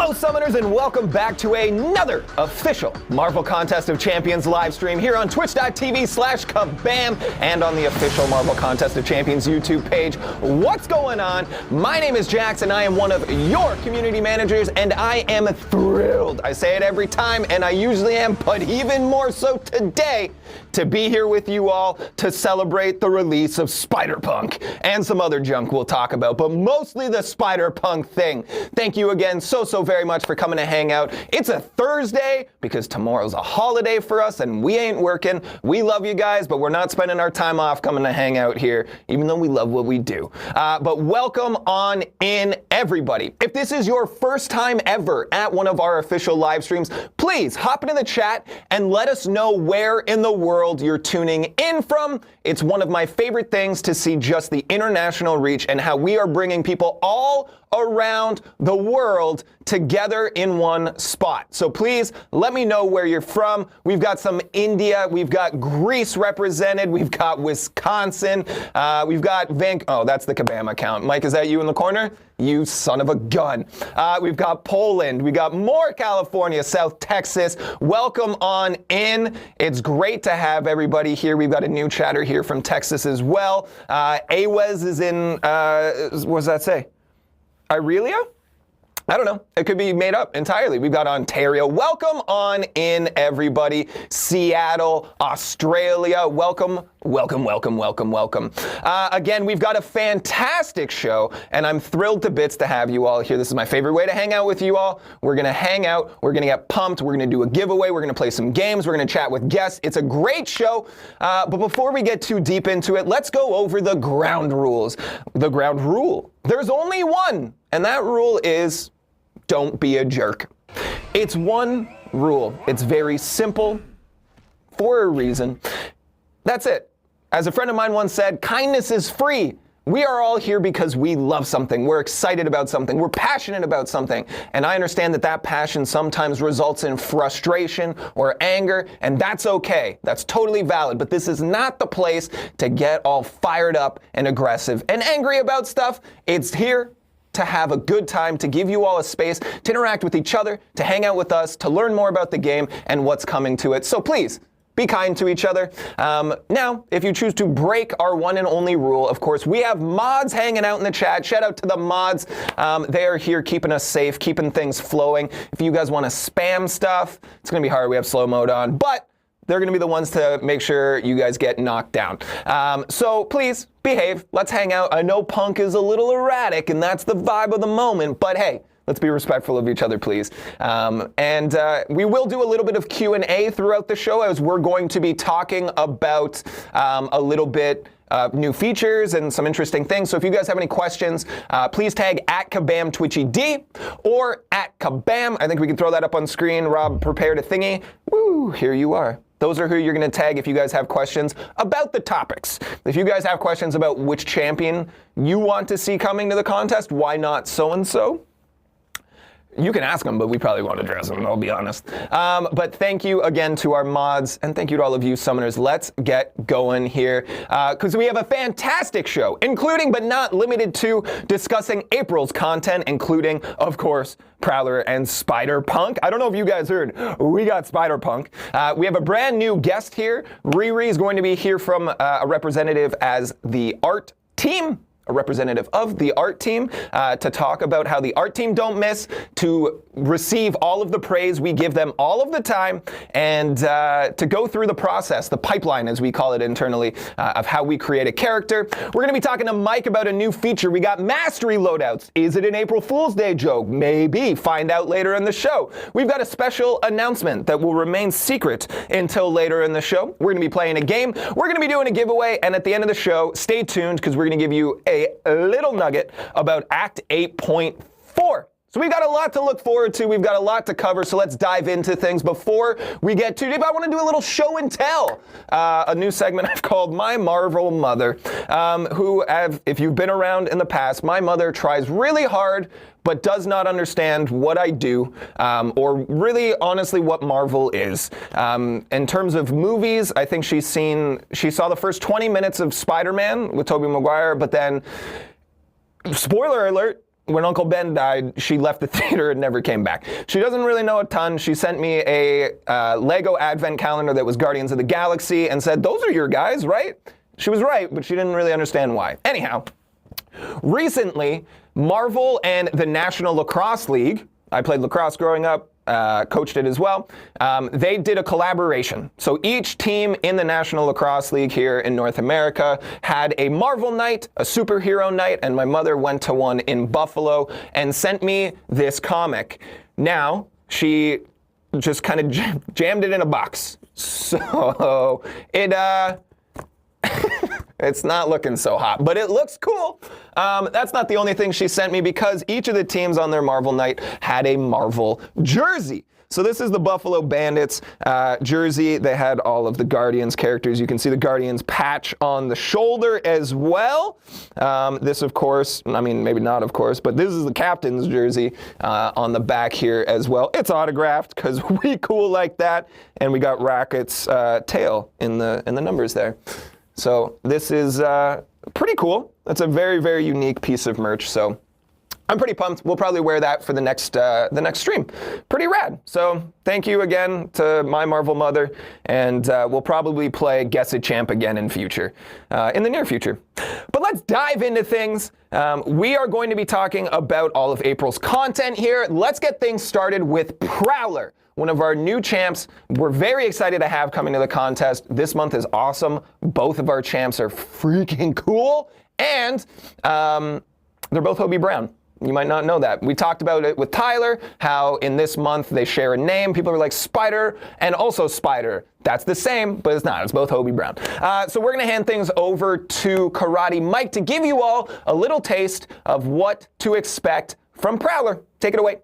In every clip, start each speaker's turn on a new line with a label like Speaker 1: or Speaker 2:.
Speaker 1: Hello, Summoners, and welcome back to another official Marvel Contest of Champions live stream here on twitch.tv/kabam and on the official Marvel Contest of Champions YouTube page. What's going on? My name is Jax, and I am one of your community managers, and I am thrilled. I say it every time, and I usually am, but even more so today, to be here with you all to celebrate the release of Spider-Punk and some other junk we'll talk about, but mostly the Spider-Punk thing. Thank you again so very much for coming to hang out. It's a Thursday because tomorrow's a holiday for us and we ain't working. We love you guys, but we're not spending our time off coming to hang out here, even though we love what we do. But welcome on in, everybody. If this is your first time ever at one of our official live streams, please hop into the chat and let us know where in the world you're tuning in from. It's one of my favorite things to see just the international reach and how we are bringing people all around the world together in one spot. So please let me know where you're from. We've got some India, we've got Greece represented, we've got Wisconsin, we've got oh, that's the Kabam account. Mike, is that you in the corner? You son of a gun. We've got Poland, we got more California, South Texas. Welcome on in. It's great to have everybody here. We've got a new chatter here from Texas as well. Awez is in, what does that say? Irelia? I don't know. It could be made up entirely. We've got Ontario. Welcome on in, everybody. Seattle, Australia. Welcome. Again, we've got a fantastic show, and I'm thrilled to bits to have you all here. This is my favorite way to hang out with you all. We're going to hang out. We're going to get pumped. We're going to do a giveaway. We're going to play some games. We're going to chat with guests. It's a great show. But before we get too deep into it, let's go over the ground rules. The ground rule. There's only one, and that rule is don't be a jerk. It's one rule. It's very simple for a reason. That's it. As a friend of mine once said, kindness is free. We are all here because we love something. We're excited about something. We're passionate about something. And I understand that that passion sometimes results in frustration or anger, and that's okay. That's totally valid. But this is not the place to get all fired up and aggressive and angry about stuff. It's here to have a good time, to give you all a space to interact with each other, to hang out with us, to learn more about the game and what's coming to it. So please, be kind to each other. Now, if you choose to break our one and only rule, of course, we have mods hanging out in the chat. Shout out to the mods. They are here keeping us safe, keeping things flowing. If you guys want to spam stuff, it's going to be hard. We have slow mode on, but they're going to be the ones to make sure you guys get knocked down. So please behave. Let's hang out. I know Punk is a little erratic, and that's the vibe of the moment, but hey, let's be respectful of each other, please. We will do a little bit of Q&A throughout the show, as we're going to be talking about a little bit new features and some interesting things. So if you guys have any questions, please tag at KabamTwitchyD or at Kabam. I think we can throw that up on screen. Rob prepared a thingy. Woo, here you are. Those are who you're going to tag if you guys have questions about the topics. If you guys have questions about which champion you want to see coming to the contest, why not so-and-so? You can ask them, but we probably won't address them, I'll be honest. But thank you again to our mods, and thank you to all of you summoners. Let's get going here, because we have a fantastic show, including but not limited to discussing April's content, including, of course, Prowler and Spider-Punk. I don't know if you guys heard, we got Spider-Punk. We have a brand new guest here. Riri is going to be here from a representative as the art team. A representative of the art team to talk about how the art team don't miss, to receive all of the praise we give them all of the time, and to go through the process, the pipeline as we call it internally, of how we create a character. We're going to be talking to Mike about a new feature. We got Mastery Loadouts. Is it an April Fool's Day joke? Maybe. Find out later in the show. We've got a special announcement that will remain secret until later in the show. We're going to be playing a game. We're going to be doing a giveaway, and at the end of the show, stay tuned, because we're going to give you a little nugget about Act 8.4. So we've got a lot to look forward to. We've got a lot to cover, so let's dive into things. Before we get too deep, I want to do a little show and tell. A new segment I've called My Marvel Mother, if you've been around in the past, my mother tries really hard but does not understand what I do, or really, honestly, what Marvel is. In terms of movies, I think she saw the first 20 minutes of Spider-Man with Tobey Maguire, but then, spoiler alert, when Uncle Ben died, she left the theater and never came back. She doesn't really know a ton. She sent me a Lego advent calendar that was Guardians of the Galaxy and said, those are your guys, right? She was right, but she didn't really understand why. Anyhow, recently, Marvel and the National Lacrosse League, I played lacrosse growing up, coached it as well. They did a collaboration. So each team in the National Lacrosse League here in North America had a Marvel night, a superhero night, and my mother went to one in Buffalo and sent me this comic. Now, she just kind of jammed it in a box. So it, it's not looking so hot, but it looks cool. That's not the only thing she sent me, because each of the teams on their Marvel night had a Marvel jersey. So this is the Buffalo Bandits jersey. They had all of the Guardians characters. You can see the Guardians patch on the shoulder as well. This, of course, I mean, maybe not of course, but this is the captain's jersey on the back here as well. It's autographed because we cool like that. And we got Racket's tail in the numbers there. So this is pretty cool. That's a very, very unique piece of merch. So I'm pretty pumped. We'll probably wear that for the next stream. Pretty rad. So thank you again to my Marvel mother, and we'll probably play Guess a Champ again in the near future. But let's dive into things. We are going to be talking about all of April's content here. Let's get things started with Prowler, one of our new champs. We're very excited to have coming to the contest. This month is awesome. Both of our champs are freaking cool, and they're both Hobie Brown. You might not know that. We talked about it with Tyler, how in this month they share a name. People are like Spider and also Spider. That's the same, but it's not. It's both Hobie Brown. So we're going to hand things over to Karate Mike to give you all a little taste of what to expect from Prowler. Take it away.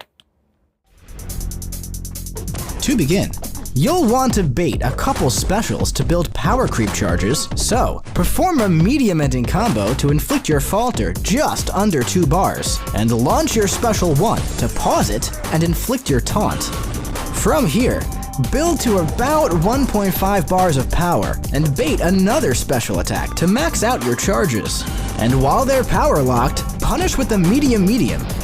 Speaker 2: To begin, you'll want to bait a couple specials to build power creep charges, so perform a medium ending combo to inflict your falter just under 2 bars, and launch your special 1 to pause it and inflict your taunt. From here, build to about 1.5 bars of power and bait another special attack to max out your charges. And while they're power locked, punish with a medium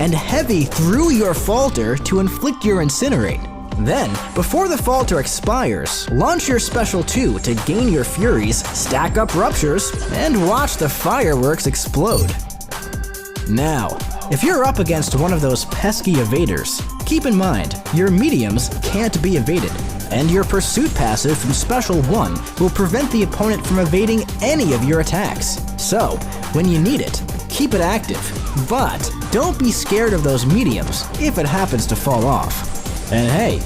Speaker 2: and heavy through your falter to inflict your incinerate. Then, before the falter expires, launch your special 2 to gain your furies, stack up ruptures, and watch the fireworks explode. Now, if you're up against one of those pesky evaders, keep in mind, your mediums can't be evaded, and your pursuit passive from special 1 will prevent the opponent from evading any of your attacks. So, when you need it, keep it active, but don't be scared of those mediums if it happens to fall off. And hey,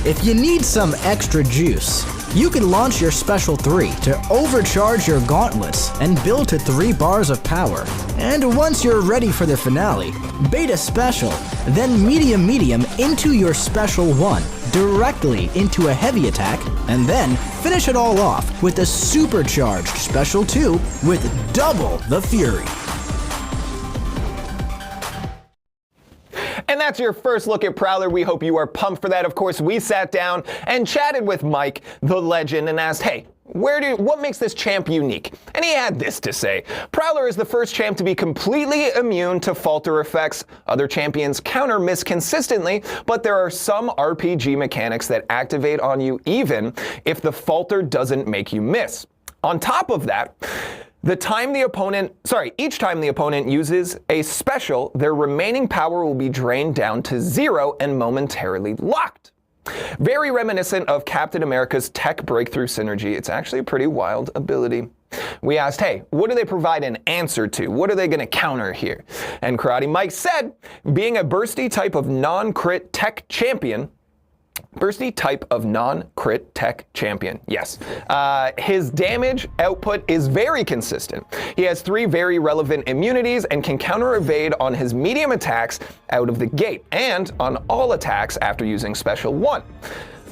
Speaker 2: if you need some extra juice, you can launch your special 3 to overcharge your gauntlets and build to 3 bars of power. And once you're ready for the finale, bait a special, then medium into your special 1, directly into a heavy attack, and then finish it all off with a supercharged special 2 with double the fury.
Speaker 1: And that's your first look at Prowler. We hope you are pumped for that. Of course, we sat down and chatted with Mike, the legend, and asked, hey, what makes this champ unique? And he had this to say. Prowler is the first champ to be completely immune to falter effects. Other champions counter miss consistently, but there are some RPG mechanics that activate on you even if the falter doesn't make you miss. On top of that, each time the opponent uses a special, their remaining power will be drained down to 0 and momentarily locked. Very reminiscent of Captain America's tech breakthrough synergy. It's actually a pretty wild ability. We asked, hey, what do they provide an answer to? What are they going to counter here? And Karate Mike said, being a bursty type of non-crit tech champion, yes. His damage output is very consistent. He has 3 very relevant immunities and can counter evade on his medium attacks out of the gate and on all attacks after using special 1.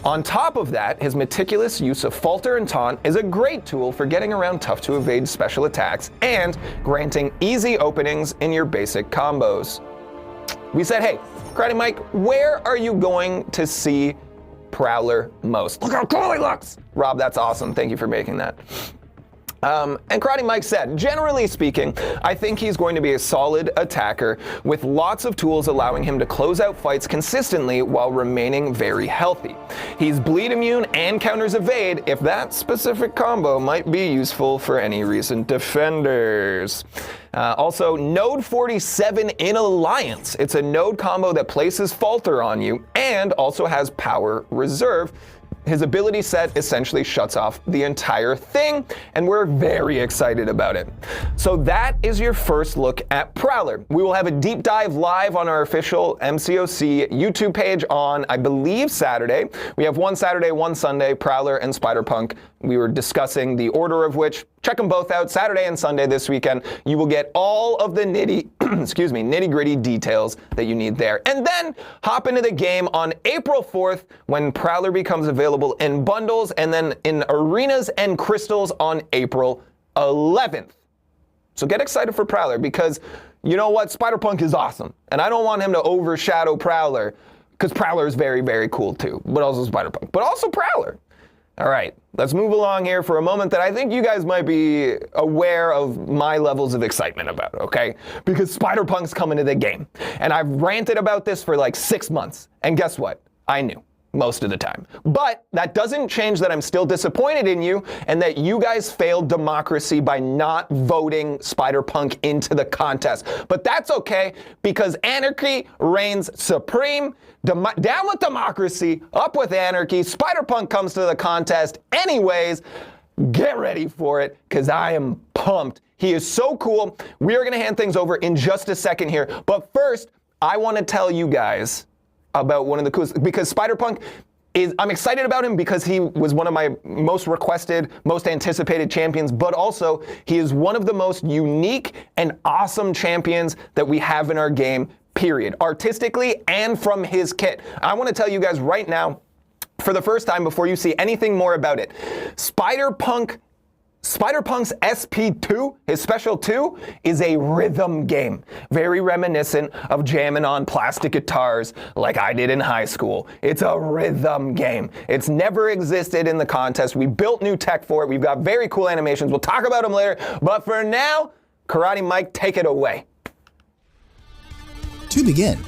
Speaker 1: On top of that, his meticulous use of falter and taunt is a great tool for getting around tough to evade special attacks and granting easy openings in your basic combos. We said, hey, Karate Mike, where are you going to see Prowler most? Look how cool he looks! Rob, that's awesome. Thank you for making that. And Karate Mike said, generally speaking, I think he's going to be a solid attacker with lots of tools allowing him to close out fights consistently while remaining very healthy. He's bleed immune and counters evade if that specific combo might be useful for any recent defenders. Also, Node 47 in Alliance. It's a node combo that places Falter on you and also has power reserve. His ability set essentially shuts off the entire thing, and we're very excited about it. So that is your first look at Prowler. We will have a deep dive live on our official MCOC YouTube page on, I believe, Saturday. We have one Saturday, one Sunday, Prowler and Spider-Punk. We were discussing the order of which. Check them both out, Saturday and Sunday this weekend. You will get all of the nitty-gritty details that you need there. And then hop into the game on April 4th when Prowler becomes available in bundles, and then in arenas and crystals on April 11th. So get excited for Prowler, because you know what? Spider-Punk is awesome. And I don't want him to overshadow Prowler, because Prowler is very, very cool too. But also Spider-Punk. But also Prowler. All right, let's move along here for a moment that I think you guys might be aware of my levels of excitement about, okay? Because Spider-Punk's coming to the game. And I've ranted about this for like 6 months. And guess what? I knew. Most of the time. But that doesn't change that I'm still disappointed in you and that you guys failed democracy by not voting Spider-Punk into the contest. But that's okay, because anarchy reigns supreme. Down with democracy, up with anarchy. Spider-Punk comes to the contest anyways. Get ready for it, because I am pumped. He is so cool. We are going to hand things over in just a second here. But first, I want to tell you guys about one of the coolest, because Spider-Punk is, I'm excited about him because he was one of my most requested, most anticipated champions, but also he is one of the most unique and awesome champions that we have in our game, period. Artistically and from his kit. I want to tell you guys right now, for the first time before you see anything more about it, Spider-Punk's SP2, his special 2, is a rhythm game. Very reminiscent of jamming on plastic guitars like I did in high school. It's a rhythm game. It's never existed in the contest. We built new tech for it. We've got very cool animations. We'll talk about them later. But for now, Karate Mike, take it away.
Speaker 2: To begin,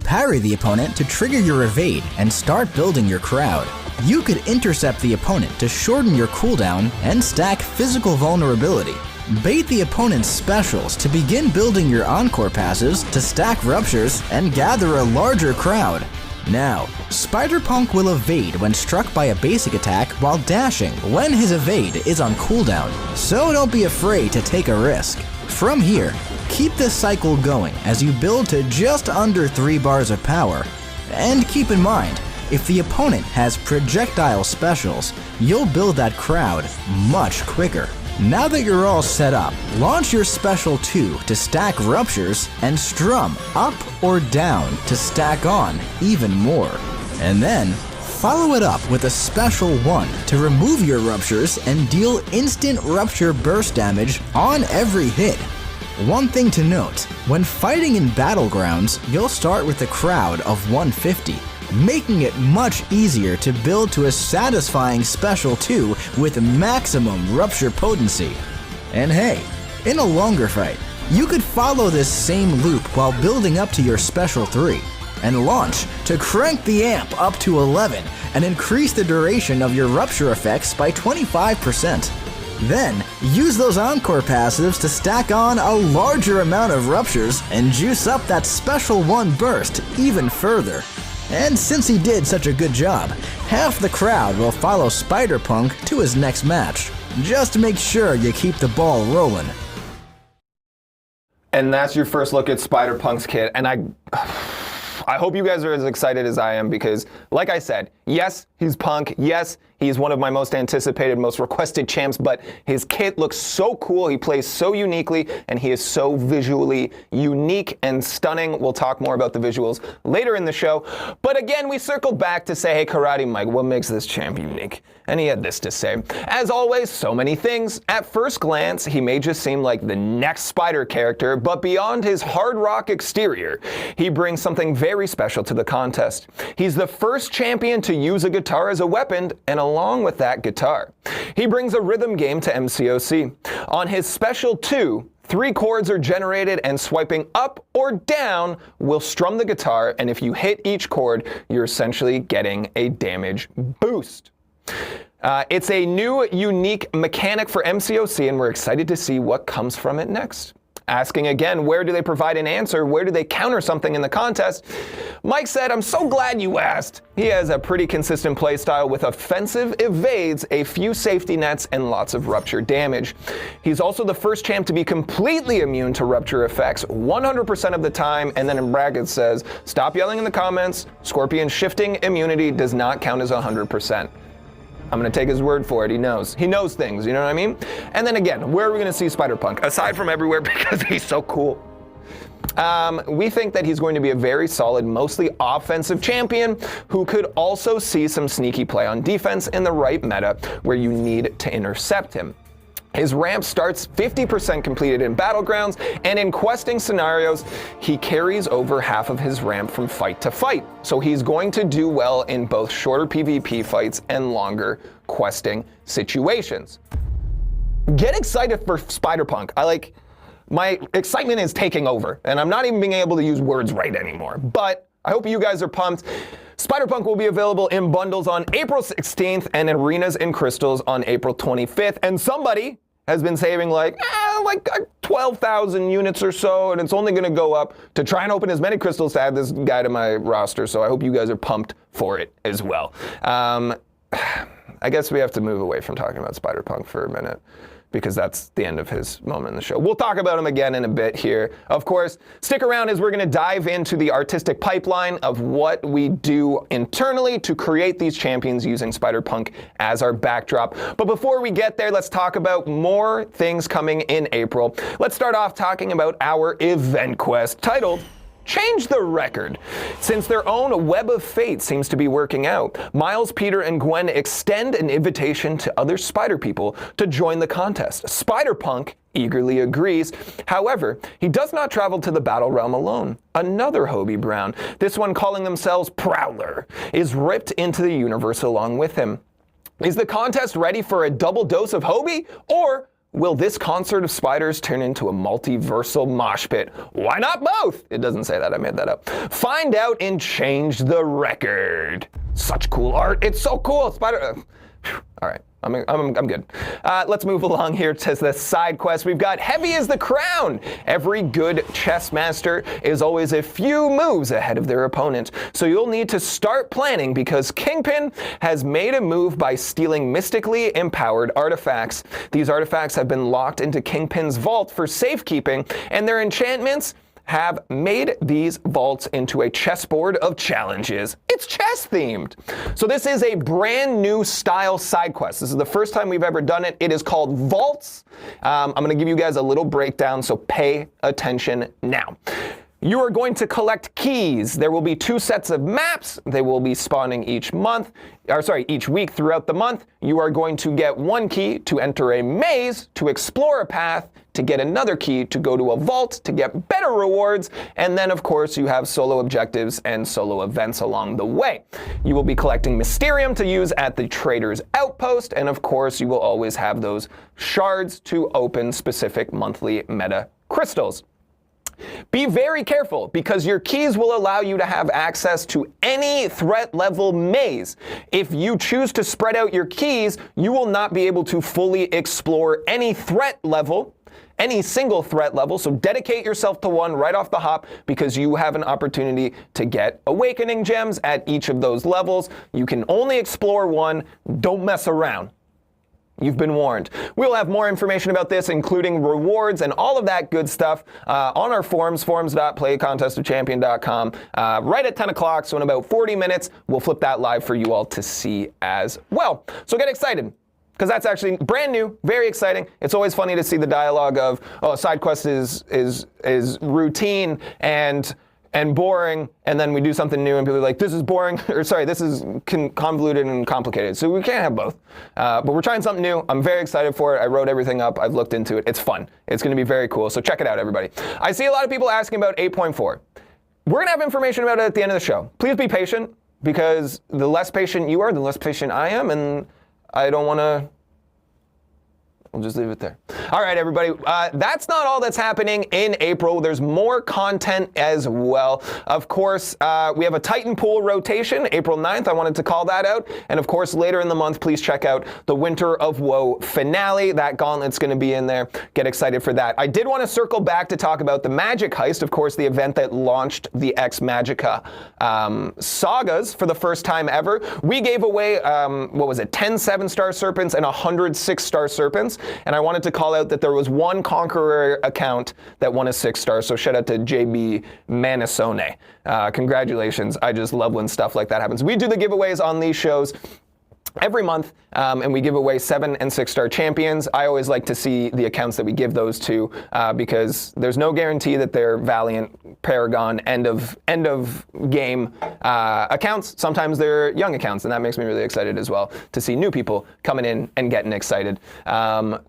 Speaker 2: parry the opponent to trigger your evade and start building your crowd. You could intercept the opponent to shorten your cooldown and stack physical vulnerability. Bait the opponent's specials to begin building your encore passes to stack ruptures and gather a larger crowd. Now, Spider-Punk will evade when struck by a basic attack while dashing when his evade is on cooldown, so don't be afraid to take a risk. From here, keep this cycle going as you build to just under 3 bars of power. And keep in mind, if the opponent has projectile specials, you'll build that crowd much quicker. Now that you're all set up, launch your special 2 to stack ruptures and strum up or down to stack on even more. And then, follow it up with a special 1 to remove your ruptures and deal instant rupture burst damage on every hit. One thing to note, when fighting in battlegrounds, you'll start with a crowd of 150. Making it much easier to build to a satisfying special 2 with maximum rupture potency. And hey, in a longer fight, you could follow this same loop while building up to your special 3, and launch to crank the amp up to 11 and increase the duration of your rupture effects by 25%. Then, use those encore passives to stack on a larger amount of ruptures and juice up that special 1 burst even further. And since he did such a good job, half the crowd will follow Spider-Punk to his next match. Just make sure you keep the ball rolling.
Speaker 1: And that's your first look at Spider-Punk's kit, and I hope you guys are as excited as I am, because, like I said, yes, he's Punk, yes, he's one of my most anticipated, most requested champs, but his kit looks so cool, he plays so uniquely, and he is so visually unique and stunning. We'll talk more about the visuals later in the show. But again, we circled back to say, hey, Karate Mike, what makes this champ unique? And he had this to say. As always, so many things. At first glance, he may just seem like the next Spider character, but beyond his hard rock exterior, he brings something very very special to the contest. He's the first champion to use a guitar as a weapon, and along with that guitar, he brings a rhythm game to MCOC. On his special 2, 3 chords are generated, and swiping up or down will strum the guitar, and if you hit each chord, you're essentially getting a damage boost. It's a new, unique mechanic for MCOC, and we're excited to see what comes from it next. Asking again, where do they provide an answer? Where do they counter something in the contest? Mike said, I'm so glad you asked. He has a pretty consistent playstyle with offensive evades, a few safety nets, and lots of rupture damage. He's also the first champ to be completely immune to rupture effects 100% of the time, and then in brackets says, stop yelling in the comments, Scorpion's shifting immunity does not count as 100%. I'm going to take his word for it. He knows. He knows things, you know what I mean? And then again, where are we going to see Spider-Punk? Aside from everywhere, because he's so cool. We think that he's going to be a very solid, mostly offensive champion who could also see some sneaky play on defense in the right meta where you need to intercept him. His ramp starts 50% completed in Battlegrounds, and in questing scenarios, he carries over half of his ramp from fight to fight. So he's going to do well in both shorter PvP fights and longer questing situations. Get excited for Spider-Punk. My excitement is taking over, and I'm not even being able to use words right anymore. But I hope you guys are pumped. Spider-Punk will be available in bundles on April 16th and arenas and crystals on April 25th. And somebody has been saving like 12,000 units or so, and it's only going to go up to try and open as many crystals to add this guy to my roster. So I hope you guys are pumped for it as well. I guess we have to move away from talking about Spider-Punk for a minute, because that's the end of his moment in the show. We'll talk about him again in a bit here. Of course, stick around as we're going to dive into the artistic pipeline of what we do internally to create these champions using Spider-Punk as our backdrop. But before we get there, let's talk about more things coming in April. Let's start off talking about our event quest titled Change the Record. Since their own Web of Fate seems to be working out, Miles, Peter, and Gwen extend an invitation to other Spider people to join the contest. Spider-Punk eagerly agrees. However, he does not travel to the Battle Realm alone. Another Hobie Brown, this one calling themselves Prowler, is ripped into the universe along with him. Is the contest ready for a double dose of Hobie, or will this concert of spiders turn into a multiversal mosh pit? Why not both? It doesn't say that, I made that up. Find out and change the record. Such cool art, it's so cool. Spider, all right. I'm good. Let's move along here to the side quest. We've got Heavy as the Crown. Every good chess master is always a few moves ahead of their opponent. So you'll need to start planning, because Kingpin has made a move by stealing mystically empowered artifacts. These artifacts have been locked into Kingpin's vault for safekeeping, and their enchantments have made these vaults into a chessboard of challenges. It's chess themed. So this is a brand new style side quest. This is the first time we've ever done it. It is called Vaults. I'm going to give you guys a little breakdown, so pay attention now. You are going to collect keys. There will be 2 sets of maps. They will be spawning each week throughout the month. You are going to get 1 key to enter a maze, to explore a path, to get another key to go to a vault, to get better rewards, and then of course you have solo objectives and solo events along the way. You will be collecting Mysterium to use at the Trader's Outpost, and of course you will always have those shards to open specific monthly meta crystals. Be very careful, because your keys will allow you to have access to any threat level maze. If you choose to spread out your keys, you will not be able to fully explore any threat level, any single threat level, so dedicate yourself to one right off the hop, because you have an opportunity to get awakening gems at each of those levels. You can only explore one, don't mess around. You've been warned. We'll have more information about this, including rewards and all of that good stuff, on our forums, forums.playcontestofchampion.com, right at 10 o'clock. So in about 40 minutes, we'll flip that live for you all to see as well. So get excited, because that's actually brand new, very exciting. It's always funny to see the dialogue of, oh, side quest is routine and boring, and then we do something new and people are like, this is boring, or sorry, this is convoluted and complicated. So we can't have both. But we're trying something new. I'm very excited for it. I wrote everything up. I've looked into it. It's fun. It's going to be very cool. So check it out, everybody. I see a lot of people asking about 8.4. We're going to have information about it at the end of the show. Please be patient, because the less patient you are, the less patient I am, and I don't want to... We'll just leave it there. All right, everybody. That's not all that's happening in April. There's more content as well. Of course, we have a Titan Pool rotation, April 9th. I wanted to call that out. And of course, later in the month, please check out the Winter of Woe finale. That gauntlet's going to be in there. Get excited for that. I did want to circle back to talk about the Magic Heist, of course, the event that launched the Ex Magica sagas for the first time ever. We gave away, 10 7-star serpents and 100 6-star serpents. And I wanted to call out that there was one Conqueror account that won a 6-star, so shout out to JB Manasone. Congratulations. I just love when stuff like that happens. We do the giveaways on these shows every month, and we give away 7- and 6-star champions. I always like to see the accounts that we give those to, because there's no guarantee that they're Valiant, Paragon, end of game accounts. Sometimes they're young accounts, and that makes me really excited as well to see new people coming in and getting excited.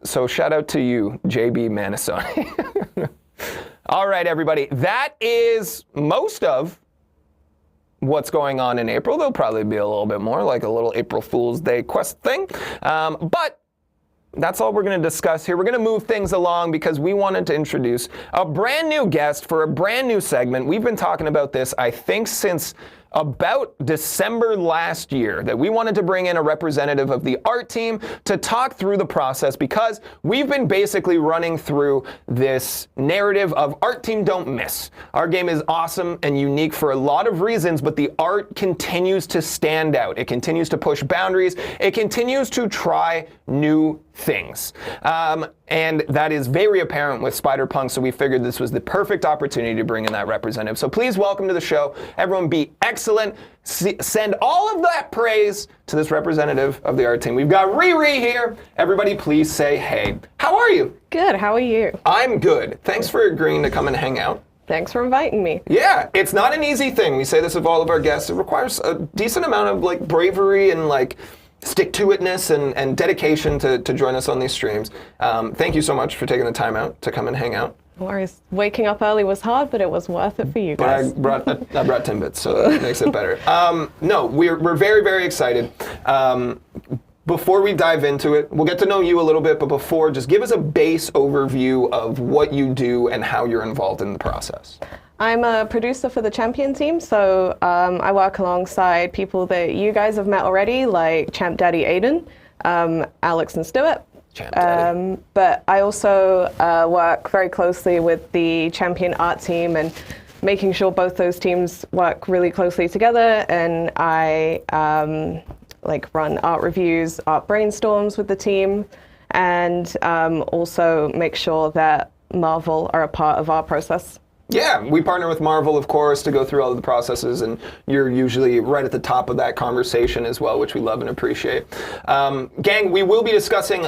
Speaker 1: So shout out to you, JB Manasone. All right, everybody. That is most of what's going on in April. There'll probably be a little bit more, like a little April Fool's Day quest thing. But that's all we're going to discuss here. We're going to move things along because we wanted to introduce a brand new guest for a brand new segment. We've been talking about this, I think, since about December last year, that we wanted to bring in a representative of the art team to talk through the process, because we've been basically running through this narrative of art team don't miss. Our game is awesome and unique for a lot of reasons, but the art continues to stand out. It continues to push boundaries. It continues to try new things. And that is very apparent with Spider-Punk, so we figured this was the perfect opportunity to bring in that representative. So please welcome to the show. Everyone be excellent. Send all of that praise to this representative of the art team. We've got Riri here. Everybody please say hey. How are you?
Speaker 3: Good, how are you?
Speaker 1: I'm good. Thanks for agreeing to come and hang out.
Speaker 3: Thanks for inviting me.
Speaker 1: Yeah, it's not an easy thing. We say this of all of our guests. It requires a decent amount of bravery and stick-to-itness and dedication to join us on these streams. Thank you so much for taking the time out to come and hang out.
Speaker 3: No worries. Waking up early was hard, but it was worth it for you guys.
Speaker 1: But I brought Timbits, so that makes it better. No, we're very, very excited. Before we dive into it, we'll get to know you a little bit, but before, just give us a base overview of what you do and how you're involved in the process.
Speaker 3: I'm a producer for the Champion team, so I work alongside people that you guys have met already, like Champ Daddy Aiden, Alex and Stuart.
Speaker 1: Champ Daddy.
Speaker 3: But I also work very closely with the Champion art team and making sure both those teams work really closely together, and I run art reviews, art brainstorms with the team, and also make sure that Marvel are a part of our process.
Speaker 1: Yeah, we partner with Marvel, of course, to go through all of the processes, and you're usually right at the top of that conversation as well, which we love and appreciate. Gang, we will be discussing,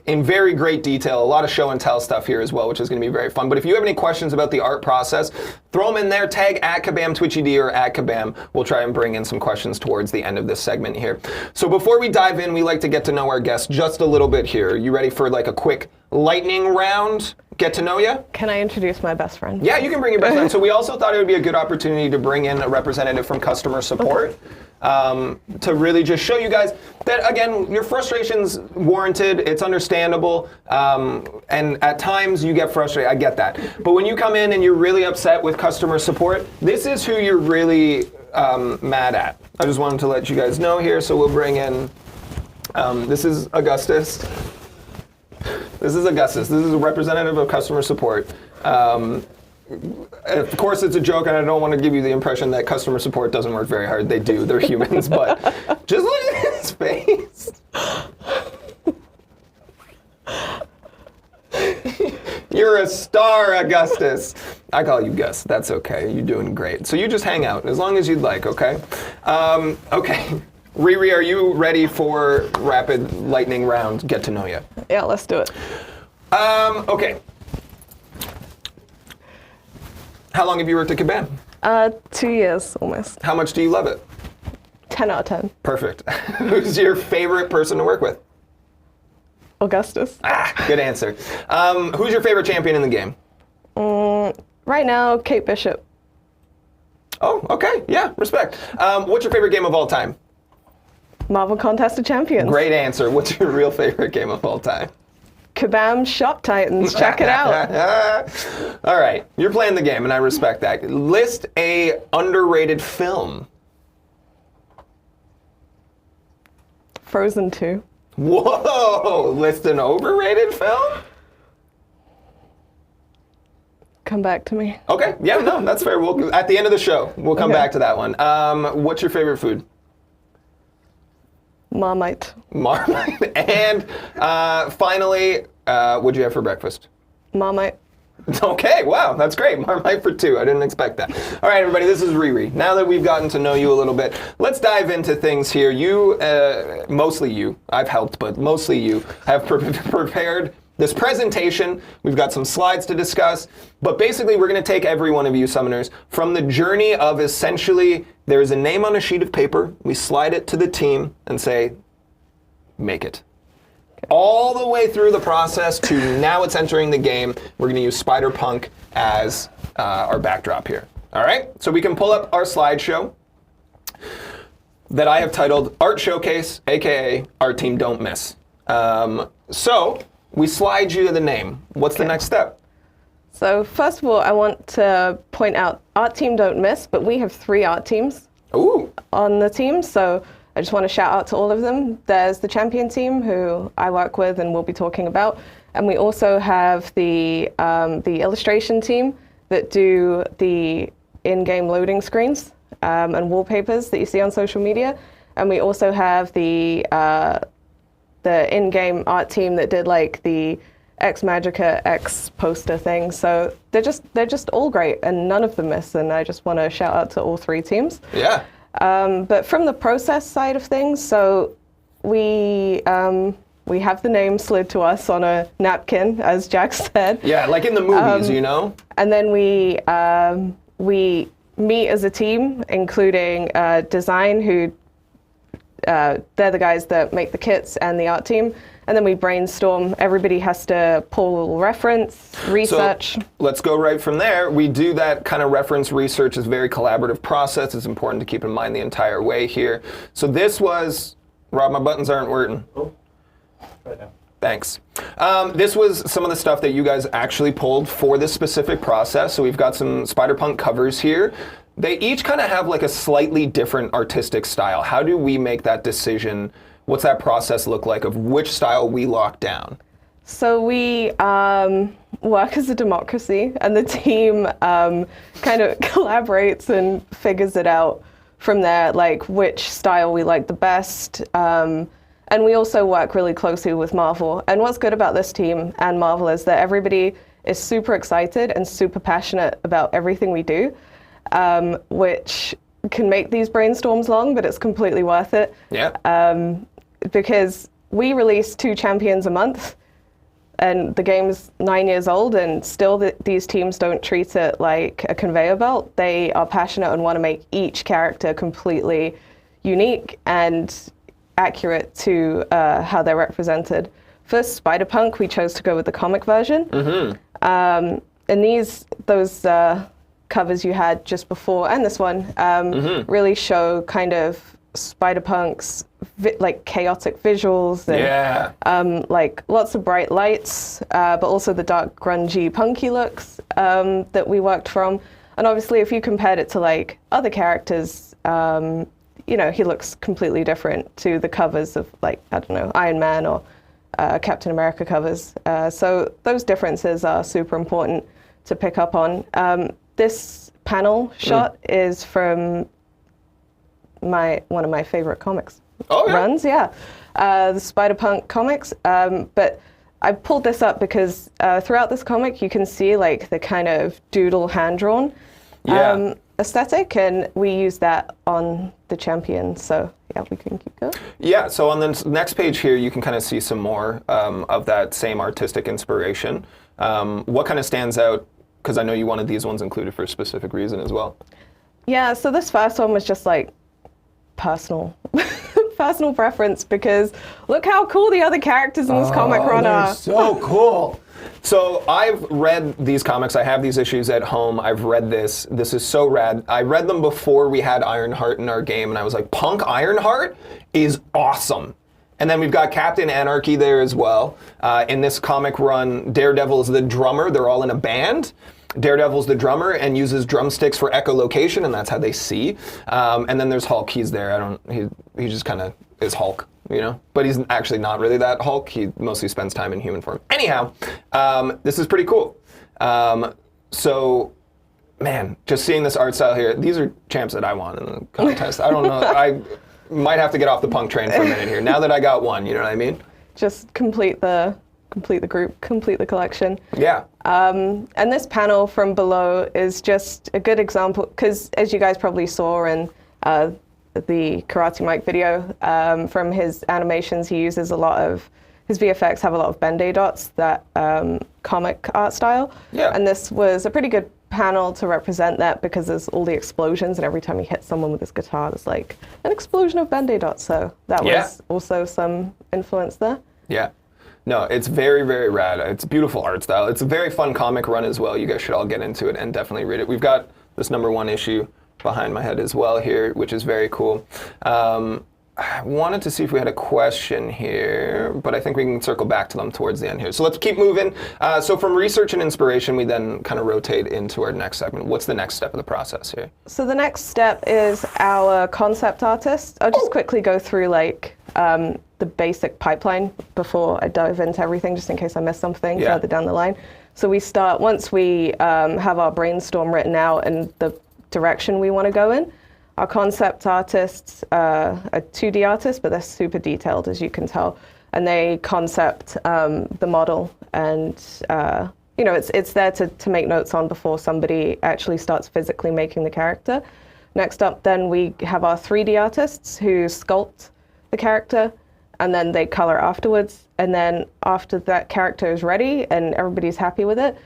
Speaker 1: in very great detail, a lot of show and tell stuff here as well, which is going to be very fun. But if you have any questions about the art process, throw them in there, tag @KabamTwitchyD or @Kabam. We'll try and bring in some questions towards the end of this segment here. So before we dive in, we like to get to know our guests just a little bit here. You ready for a quick lightning round? Get to know you?
Speaker 3: Can I introduce my best friend?
Speaker 1: Yeah, you can bring your best friend. So we also thought it would be a good opportunity to bring in a representative from customer support to really just show you guys that, again, your frustration's warranted, it's understandable, and at times you get frustrated, I get that. But when you come in and you're really upset with customer support, this is who you're really mad at. I just wanted to let you guys know here, so we'll bring in, this is Augustus. This is Augustus. This is a representative of customer support. Of course, it's a joke, and I don't want to give you the impression that customer support doesn't work very hard. They do. They're humans, but just look at his face. You're a star, Augustus. I call you Gus. That's okay. You're doing great. So you just hang out as long as you'd like, okay? Okay. Riri, are you ready for rapid lightning round? Get to know you.
Speaker 3: Yeah, let's do it.
Speaker 1: Okay. How long have you worked at Kabam?
Speaker 3: 2 years, almost.
Speaker 1: How much do you love it?
Speaker 3: 10 out of 10.
Speaker 1: Perfect. Who's your favorite person to work with?
Speaker 3: Augustus.
Speaker 1: Good answer. Who's your favorite champion in the game?
Speaker 3: Right now, Kate Bishop.
Speaker 1: Oh, okay. Yeah, respect. What's your favorite game of all time?
Speaker 3: Marvel Contest of Champions.
Speaker 1: Great answer. What's your real favorite game of all time?
Speaker 3: Kabam Shop Titans. Check it out.
Speaker 1: All right. You're playing the game, and I respect that. List a underrated film.
Speaker 3: Frozen 2.
Speaker 1: Whoa! List an overrated film?
Speaker 3: Come back to me.
Speaker 1: Okay. Yeah, no, that's fair. We'll, at the end of the show, we'll come back to that one. What's your favorite food?
Speaker 3: Marmite.
Speaker 1: Marmite. And finally, what'd you have for breakfast?
Speaker 3: Marmite.
Speaker 1: Okay, wow, that's great. Marmite for 2. I didn't expect that. All right, everybody, this is Riri. Now that we've gotten to know you a little bit, let's dive into things here. You, mostly you, I've helped, but mostly you, have prepared this presentation. We've got some slides to discuss, but basically we're going to take every one of you summoners from the journey of essentially there's a name on a sheet of paper, we slide it to the team and say, make it. All the way through the process to now it's entering the game. We're going to use Spider-Punk as our backdrop here. All right, so we can pull up our slideshow that I have titled Art Showcase, aka Art Team Don't Miss. So we slide you the name. What's the next step?
Speaker 3: So first of all, I want to point out Art Team Don't Miss, but we have 3 art teams on the team. So I just want to shout out to all of them. There's the champion team, who I work with and we'll be talking about. And we also have the illustration team that do the in-game loading screens and wallpapers that you see on social media. And we also have the in-game art team that did like the X Magica X poster thing. So they're just all great and none of them miss. And I just want to shout out to all 3 teams.
Speaker 1: Yeah.
Speaker 3: But from the process side of things, so we have the name slid to us on a napkin, as Jack said.
Speaker 1: Yeah, like in the movies, you know?
Speaker 3: And then we meet as a team, including design, who they're the guys that make the kits, and the art team. And then we brainstorm. Everybody has to pull reference, research.
Speaker 1: So let's go right from there. We do that kind of reference research. It's a very collaborative process. It's important to keep in mind the entire way here. So this was, Rob, my buttons aren't working.
Speaker 4: Oh, right now.
Speaker 1: Thanks. This was some of the stuff that you guys actually pulled for this specific process. So we've got some Spider-Punk covers here. They each kind of have like a slightly different artistic style. How do we make that decision? What's that process look like of which style we lock down?
Speaker 3: So we work as a democracy, and the team kind of collaborates and figures it out from there, like which style we like the best. And we also work really closely with Marvel. And what's good about this team and Marvel is that everybody is super excited and super passionate about everything we do, which can make these brainstorms long, but it's completely worth it.
Speaker 1: Yeah.
Speaker 3: Because we release 2 champions a month, and the game's 9 years old, and still these teams don't treat it like a conveyor belt. They are passionate and want to make each character completely unique and accurate to how they're represented. For Spider-Punk, we chose to go with the comic version. Mm-hmm. And those covers you had just before, and this one, really show kind of Spider-Punk's like chaotic visuals and like lots of bright lights, but also the dark, grungy, punky looks that we worked from. And obviously, if you compared it to like other characters, you know, he looks completely different to the covers of like, I don't know, Iron Man or Captain America covers. So those differences are super important to pick up on. This panel shot is from one of my favorite comics runs, the Spider-Punk comics. But I pulled this up because throughout this comic you can see like the kind of doodle hand-drawn aesthetic, and we use that on the champion. So yeah, we can keep going.
Speaker 1: Yeah, so on the next page here you can kind of see some more of that same artistic inspiration. What kind of stands out, because I know you wanted these ones included for a specific reason as well.
Speaker 3: Yeah, so this first one was just like personal preference, because look how cool the other characters in this comic run are.
Speaker 1: So cool. So I've read these comics. I have these issues at home. I've read this. This is so rad. I read them before we had Ironheart in our game, and I was like, Punk Ironheart is awesome. And then we've got Captain Anarchy there as well. In this comic run, Daredevil's the drummer. They're all in a band. Daredevil's the drummer and uses drumsticks for echolocation, and that's how they see. And then there's Hulk. He's there. He just kind of is Hulk, you know? But he's actually not really that Hulk. He mostly spends time in human form. Anyhow, this is pretty cool. So, man, just seeing this art style here, these are champs that I want in the contest. I don't know. I might have to get off the Punk train for a minute here. Now that I got one, you know what I mean?
Speaker 3: Just complete the group, complete the collection.
Speaker 1: Yeah.
Speaker 3: And this panel from below is just a good example, because as you guys probably saw in the Karate Mike video, from his animations, he uses a lot of, his VFX have a lot of Ben-Day dots, that comic art style.
Speaker 1: Yeah.
Speaker 3: And this was a pretty good panel to represent that, because there's all the explosions, and every time he hits someone with his guitar, there's like an explosion of Ben-Day dots. So that was also some influence there.
Speaker 1: Yeah. No, it's very, very rad. It's beautiful art style. It's a very fun comic run as well. You guys should all get into it and definitely read it. We've got this #1 issue behind my head as well here, which is very cool. I wanted to see if we had a question here, but I think we can circle back to them towards the end here. So let's keep moving. So from research and inspiration, we then kind of rotate into our next segment. What's the next step of the process here?
Speaker 3: So the next step is our concept artist. I'll just quickly go through like the basic pipeline before I dive into everything, just in case I miss something further down the line. So we start, once we have our brainstorm written out and the direction we want to go in, our concept artists are 2D artists, but they're super detailed, as you can tell. And they concept the model, and you know, it's there to make notes on before somebody actually starts physically making the character. Next up, then we have our 3D artists who sculpt the character, and then they color afterwards. And then after that character is ready and everybody's happy with it,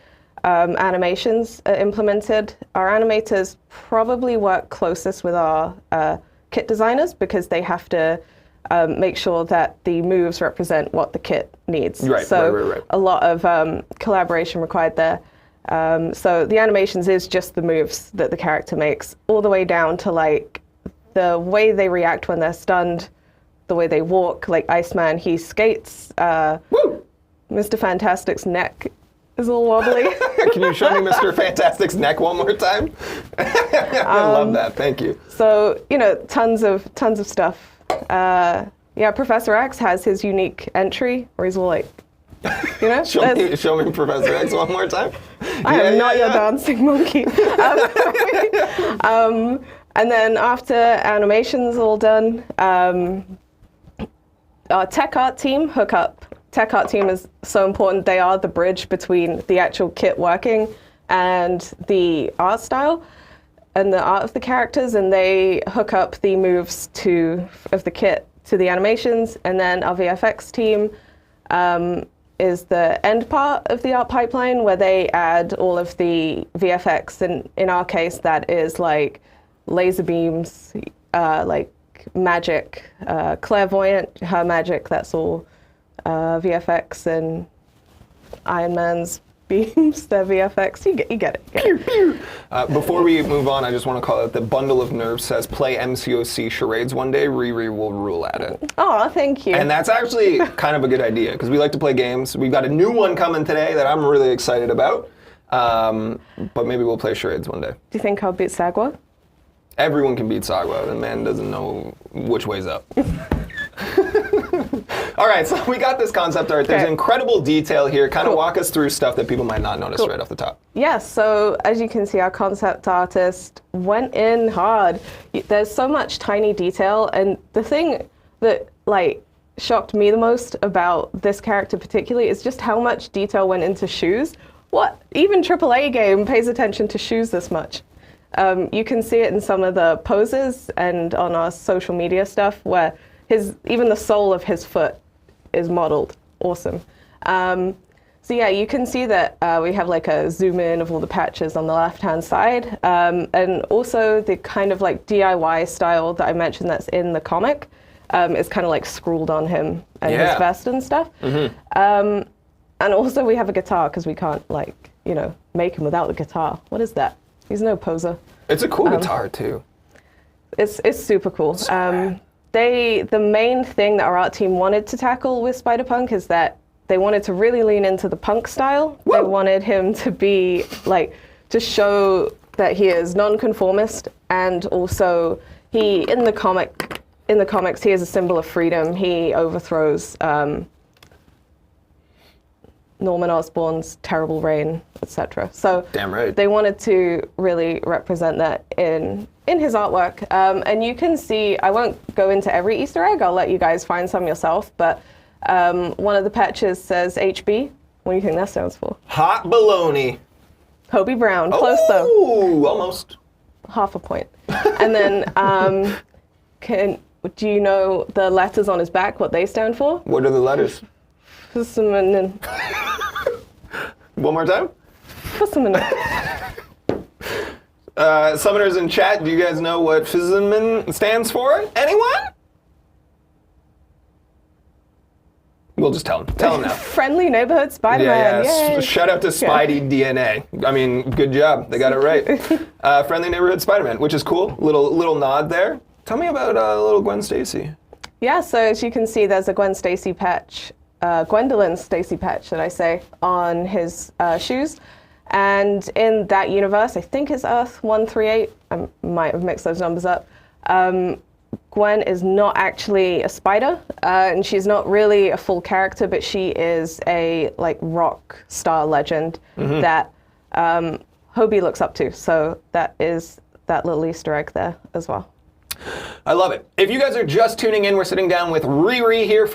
Speaker 3: animations are implemented. Our animators probably work closest with our kit designers, because they have to make sure that the moves represent what the kit needs.
Speaker 1: Right, right.
Speaker 3: A lot of collaboration required there. So the animations is just the moves that the character makes, all the way down to like the way they react when they're stunned, the way they walk. Like Iceman, he skates. Mr. Fantastic's neck is all wobbly.
Speaker 1: Can you show me Mr. Fantastic's neck one more time? I love that. Thank you.
Speaker 3: So, you know, tons of stuff. Yeah, Professor X has his unique entry where he's all like, you know?
Speaker 1: show me Professor X one more time.
Speaker 3: I am not your dancing monkey. And then after animation's all done, our tech art team hook up. Tech art team is so important. They are the bridge between the actual kit working and the art style and the art of the characters, and they hook up the moves of the kit to the animations. And then our VFX team is the end part of the art pipeline, where they add all of the VFX, and in our case that is like laser beams, like magic, clairvoyant, her magic, that's all VFX, and Iron Man's beams, they're VFX. You get it.
Speaker 1: Pew, pew. Before we move on, I just want to call it the Bundle of Nerves says play MCOC charades one day. Riri will rule at it.
Speaker 3: Oh, thank you.
Speaker 1: And that's actually kind of a good idea, because we like to play games. We've got a new one coming today that I'm really excited about. But maybe we'll play charades one day.
Speaker 3: Do you think I'll beat Sagwa?
Speaker 1: Everyone can beat Sagwa. The man doesn't know which way's up. All right, so we got this concept art. There's incredible detail here. Kind of walk us through stuff that people might not notice right off the top.
Speaker 3: Yes, so as you can see, our concept artist went in hard. There's so much tiny detail, and the thing that like shocked me the most about this character particularly is just how much detail went into shoes. What even AAA game pays attention to shoes this much? You can see it in some of the poses and on our social media stuff, where even the sole of his foot is modeled. Awesome. So yeah, you can see that we have like a zoom in of all the patches on the left-hand side, and also the kind of like DIY style that I mentioned that's in the comic is kind of like scrawled on him and his vest and stuff. Mm-hmm. And also we have a guitar because we can't make him without the guitar. What is that? He's no poser.
Speaker 1: It's a cool guitar too.
Speaker 3: It's super cool. The main thing that our art team wanted to tackle with Spider-Punk is that they wanted to really lean into the punk style.
Speaker 1: Whoa.
Speaker 3: They wanted him to be to show that he is non-conformist, and also in the comics he is a symbol of freedom. He overthrows Norman Osborn's terrible reign, etc. So
Speaker 1: damn right.
Speaker 3: They wanted to really represent that in his artwork. And you can see, I won't go into every Easter egg, I'll let you guys find some yourself, but one of the patches says HB. What do you think that stands for?
Speaker 1: Hot baloney.
Speaker 3: Hobie Brown. Close though.
Speaker 1: Ooh, almost.
Speaker 3: Half a point. And then, do you know the letters on his back, what they stand for?
Speaker 1: What are the letters?
Speaker 3: One
Speaker 1: more time?
Speaker 3: Summoners
Speaker 1: Summoners in chat, do you guys know what Fizzman stands for? Anyone? We'll just tell him. Tell him now.
Speaker 3: Friendly Neighborhood Spider-Man.
Speaker 1: Yeah.
Speaker 3: Yay.
Speaker 1: Shout out to Spidey DNA. I mean, good job. They got it right. Friendly Neighborhood Spider-Man, which is cool. Little nod there. Tell me about little Gwen Stacy.
Speaker 3: Yeah, so as you can see, there's a Gwen Stacy patch, Gwendolyn Stacy patch, should I say, on his shoes. And in that universe, I think it's Earth 138, I might have mixed those numbers up, Gwen is not actually a spider, and she's not really a full character, but she is a rock star legend that Hobie looks up to. So that is that little Easter egg there as well.
Speaker 1: I love it. If you guys are just tuning in, we're sitting down with Riri here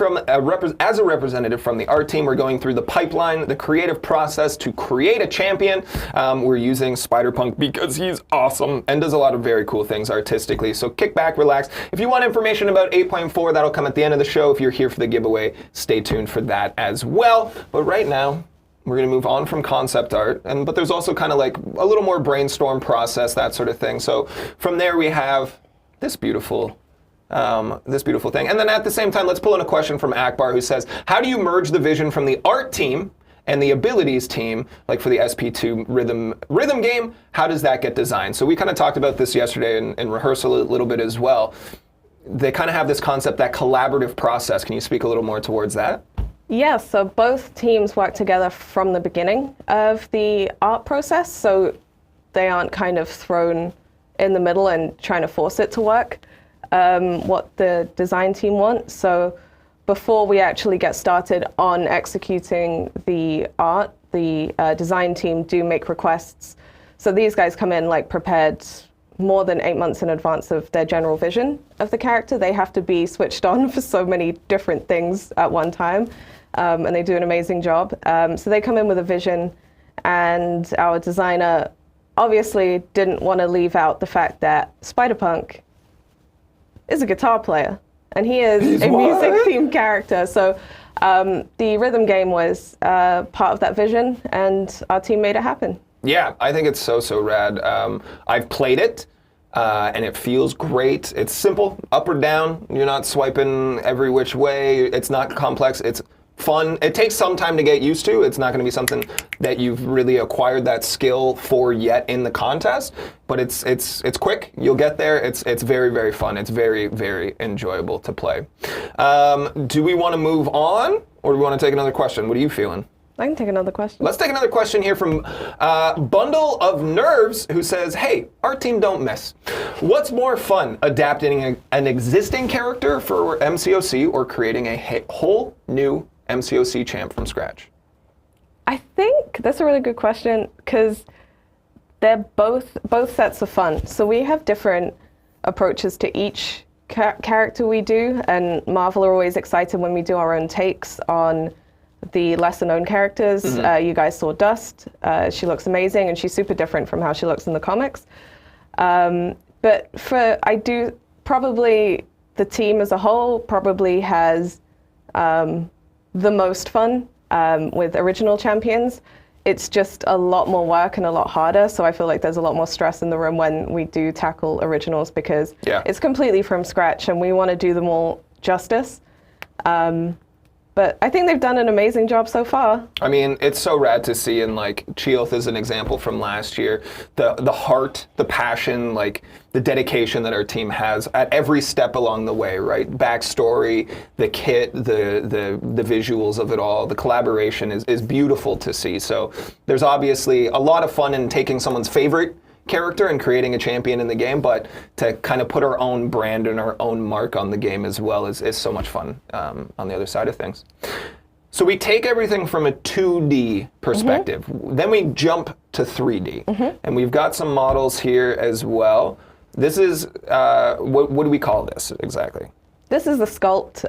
Speaker 1: as a representative from the art team. We're going through the pipeline, the creative process to create a champion. We're using Spider-Punk because he's awesome and does a lot of very cool things artistically. So kick back, relax. If you want information about 8.4, that'll come at the end of the show. If you're here for the giveaway, stay tuned for that as well. But right now, we're going to move on from concept art, but there's also kind of a little more brainstorm process, that sort of thing. So from there we have this beautiful thing. And then at the same time, let's pull in a question from Akbar who says, how do you merge the vision from the art team and the abilities team, like for the SP2 rhythm game? How does that get designed? So we kind of talked about this yesterday in rehearsal a little bit as well. They kind of have this concept, that collaborative process. Can you speak a little more towards that?
Speaker 3: Yeah, so both teams work together from the beginning of the art process, so they aren't kind of thrown in the middle and trying to force it to work, what the design team wants. So before we actually get started on executing the art, the design team do make requests. So these guys come in prepared more than 8 months in advance of their general vision of the character. They have to be switched on for so many different things at one time, and they do an amazing job. So they come in with a vision, and our designer obviously didn't want to leave out the fact that Spider-Punk is a guitar player, and he is a music-themed character. So the rhythm game was part of that vision, and our team made it happen.
Speaker 1: Yeah, I think it's so rad. I've played it, and it feels great. It's simple, up or down. You're not swiping every which way. It's not complex. It's fun. It takes some time to get used to. It's not going to be something that you've really acquired that skill for yet in the contest, but it's quick. You'll get there. It's very, very fun. It's very, very enjoyable to play. Do we want to move on, or do we want to take another question? What are you feeling?
Speaker 3: I can take another question.
Speaker 1: Let's take another question here from Bundle of Nerves, who says, hey, art team don't miss. What's more fun, adapting an existing character for MCOC or creating a whole new MCOC champ from scratch?
Speaker 3: I think that's a really good question, because they're both sets of fun. So we have different approaches to each character we do, and Marvel are always excited when we do our own takes on the lesser known characters. You guys saw Dust. She looks amazing, and she's super different from how she looks in the comics. But probably the team as a whole probably has the most fun with original champions. It's just a lot more work and a lot harder, so I feel like there's a lot more stress in the room when we do tackle originals, because it's completely from scratch and we want to do them all justice. But I think they've done an amazing job so far.
Speaker 1: I mean, it's so rad to see, and like Chioth is an example from last year. The heart, the passion, like the dedication that our team has at every step along the way, right? Backstory, the kit, the visuals of it all, the collaboration is beautiful to see. So there's obviously a lot of fun in taking someone's favorite character and creating a champion in the game, but to kind of put our own brand and our own mark on the game as well is so much fun on the other side of things. So we take everything from a 2D perspective, then we jump to 3D, and we've got some models here as well. This is, what do we call this exactly?
Speaker 3: This is the sculpt.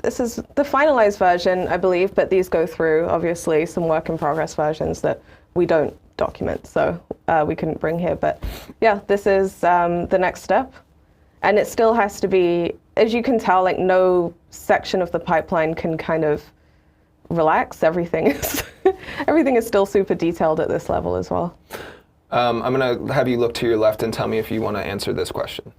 Speaker 3: This is the finalized version, I believe, but these go through, obviously, some work in progress versions that we don't document, so we couldn't bring here. But yeah, this is the next step. And it still has to be, as you can tell, like no section of the pipeline can kind of relax. Everything is still super detailed at this level as well.
Speaker 1: I'm going to have you look to your left and tell me if you want to answer this question.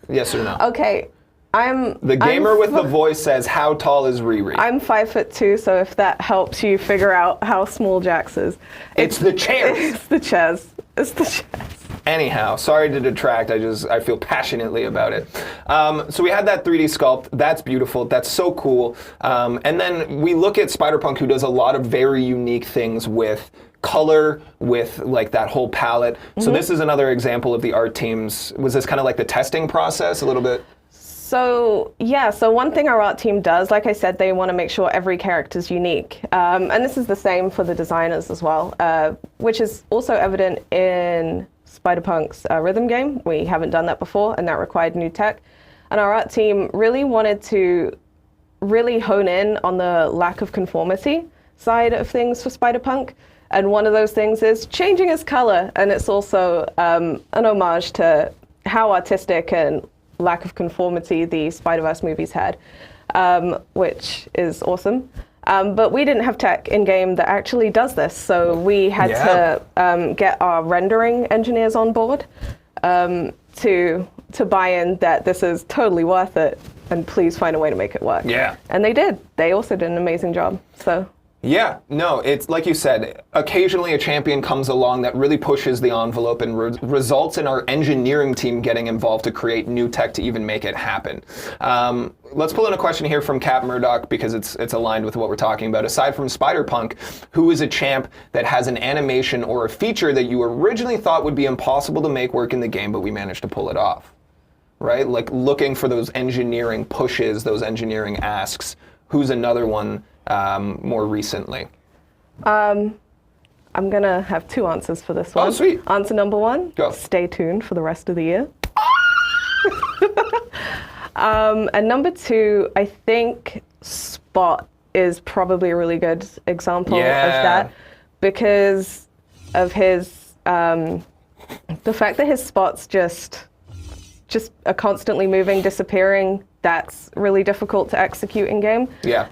Speaker 1: Yes or no?
Speaker 3: Okay.
Speaker 1: The gamer with the voice says, how tall is Riri?
Speaker 3: I'm 5'2", so if that helps you figure out how small Jax is.
Speaker 1: It's the chairs.
Speaker 3: It's the chairs. It's the chairs.
Speaker 1: Anyhow, sorry to detract, I feel passionately about it. So we had that 3D sculpt, that's beautiful, that's so cool. And then we look at Spider-Punk, who does a lot of very unique things with color, with like that whole palette. So this is another example of the art teams. Was this kind of like the testing process a little bit?
Speaker 3: So yeah, so one thing our art team does, like I said, they want to make sure every character is unique. And this is the same for the designers as well, which is also evident in Spider-Punk's rhythm game. We haven't done that before, and that required new tech. And our art team really wanted to really hone in on the lack of conformity side of things for Spider-Punk. And one of those things is changing his color. And it's also an homage to how artistic and lack of conformity the Spider-Verse movies had, which is awesome. But we didn't have tech in-game that actually does this, so we had to get our rendering engineers on board to buy in that this is totally worth it, and please find a way to make it work.
Speaker 1: Yeah.
Speaker 3: And they did. They also did an amazing job. So.
Speaker 1: Yeah, no, it's like you said, occasionally a champion comes along that really pushes the envelope and results in our engineering team getting involved to create new tech to even make it happen. Let's pull in a question here from Cap Murdoch because it's aligned with what we're talking about. Aside from Spider-Punk, who is a champ that has an animation or a feature that you originally thought would be impossible to make work in the game, but we managed to pull it off? Right? Like looking for those engineering pushes, those engineering asks. Who's another one more recently?
Speaker 3: I'm going to have two answers for this one.
Speaker 1: Oh, sweet.
Speaker 3: Answer number one,
Speaker 1: Go.
Speaker 3: Stay tuned for the rest of the year. And number two, I think Spot is probably a really good example of that because of his, the fact that his spots just are constantly moving, disappearing. That's really difficult to execute in game.
Speaker 1: Yeah.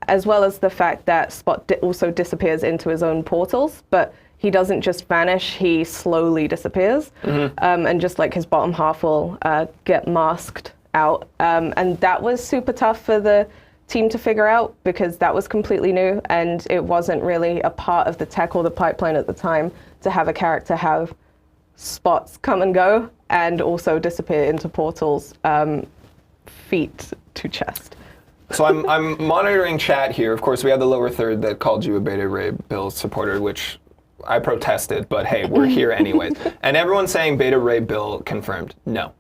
Speaker 3: As well as the fact that Spot also disappears into his own portals, but he doesn't just vanish, he slowly disappears. And just like his bottom half will get masked out. And that was super tough for the team to figure out because that was completely new and it wasn't really a part of the tech or the pipeline at the time to have a character have spots come and go and also disappear into portals. Feet to chest.
Speaker 1: So I'm monitoring chat here. Of course, we had the lower third that called you a Beta Ray Bill supporter, which I protested, but hey, we're here anyways. And everyone's saying Beta Ray Bill confirmed. No.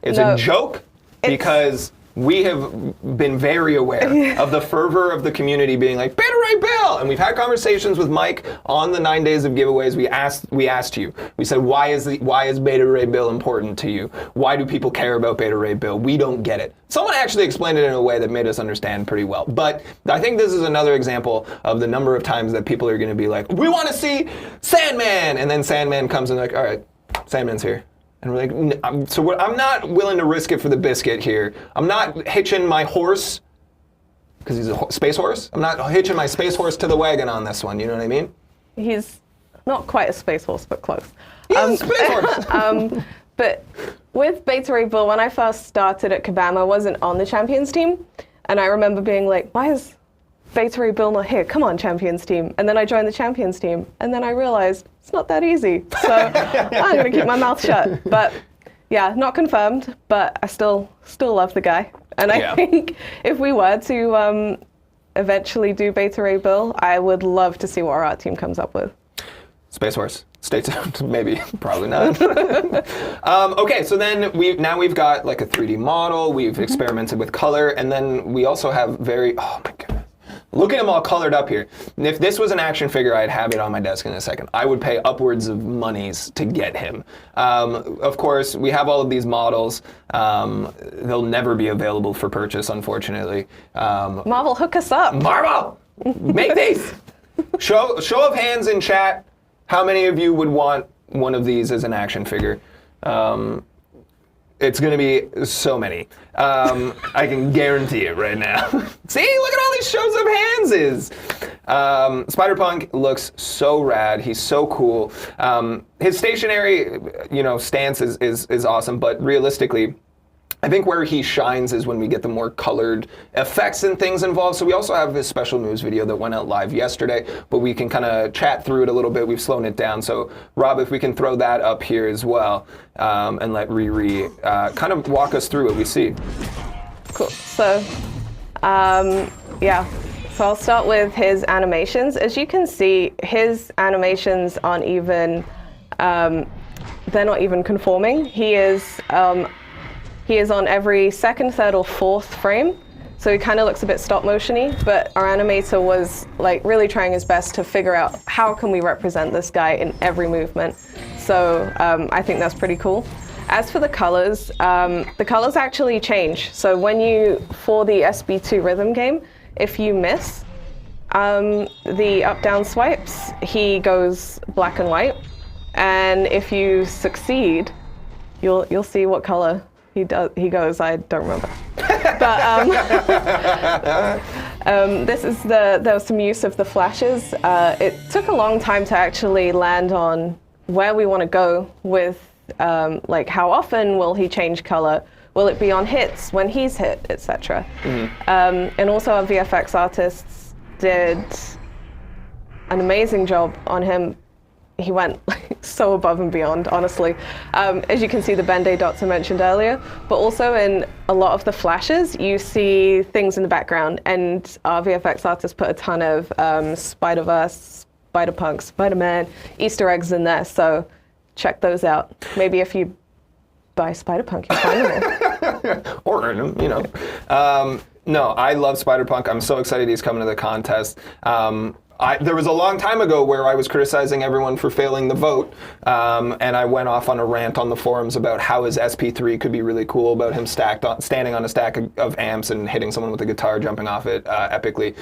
Speaker 1: It's a joke because we have been very aware of the fervor of the community being like, Beta Ray Bill! And we've had conversations with Mike on the 9 days of giveaways. We asked you. We said, why is Beta Ray Bill important to you? Why do people care about Beta Ray Bill? We don't get it. Someone actually explained it in a way that made us understand pretty well. But I think this is another example of the number of times that people are going to be like, we want to see Sandman! And then Sandman comes and like, all right, Sandman's here. And we're like, I'm not willing to risk it for the biscuit here. I'm not hitching my horse, because he's a space horse. I'm not hitching my space horse to the wagon on this one, you know what I mean?
Speaker 3: He's not quite a space horse, but close.
Speaker 1: He's a space horse.
Speaker 3: But with Beta Ray Bill, when I first started at Kabam, I wasn't on the Champions team. And I remember being like, why is Beta Ray Bill not here? Come on, Champions team. And then I joined the Champions team. And then I realized it's not that easy. So I'm going to keep my mouth shut. But yeah, not confirmed, but I still love the guy. And I think if we were to eventually do Beta Ray Bill, I would love to see what our art team comes up with.
Speaker 1: Space Horse. Stay tuned. Maybe, probably not. Okay, so then we've got like a 3D model. We've experimented with color, and then we also have oh my goodness. Look at them all colored up here. And if this was an action figure, I'd have it on my desk in a second. I would pay upwards of monies to get him. Of course, we have all of these models. They'll never be available for purchase, unfortunately.
Speaker 3: Marvel, hook us up.
Speaker 1: Marvel, make these. Show of hands in chat. How many of you would want one of these as an action figure? It's going to be so many. I can guarantee it right now. See, look at all these shows of hands. Spider-Punk looks so rad. He's so cool. His stationary, stance is awesome, but realistically, I think where he shines is when we get the more colored effects and things involved. So we also have this special news video that went out live yesterday, but we can kind of chat through it a little bit. We've slowed it down. So Rob, if we can throw that up here as well, and let Riri kind of walk us through what we see.
Speaker 3: Cool. So, So I'll start with his animations. As you can see, his animations aren't even, they're not even conforming. He is on every second, third, or fourth frame, so he kind of looks a bit stop motion-y, but our animator was like really trying his best to figure out how can we represent this guy in every movement. So I think that's pretty cool. As for the colors actually change. So for the SB2 rhythm game, if you miss the up-down swipes, he goes black and white, and if you succeed, you'll see what color he goes. I don't remember. But there was some use of the flashes. It took a long time to actually land on where we want to go with, like how often will he change color? Will it be on hits, when he's hit, etc. And also our VFX artists did an amazing job on him. He went so above and beyond, honestly. As you can see, the Band-Aid dots I mentioned earlier, but also in a lot of the flashes, you see things in the background, and our VFX artists put a ton of Spider-Verse, Spider-Punk, Spider-Man Easter eggs in there, so check those out. Maybe if you buy Spider-Punk, you'll find them all.
Speaker 1: Or earn them, No, I love Spider-Punk. I'm so excited he's coming to the contest. There was a long time ago where I was criticizing everyone for failing the vote, and I went off on a rant on the forums about how his SP3 could be really cool, about him standing on a stack of amps and hitting someone with a guitar, jumping off it epically.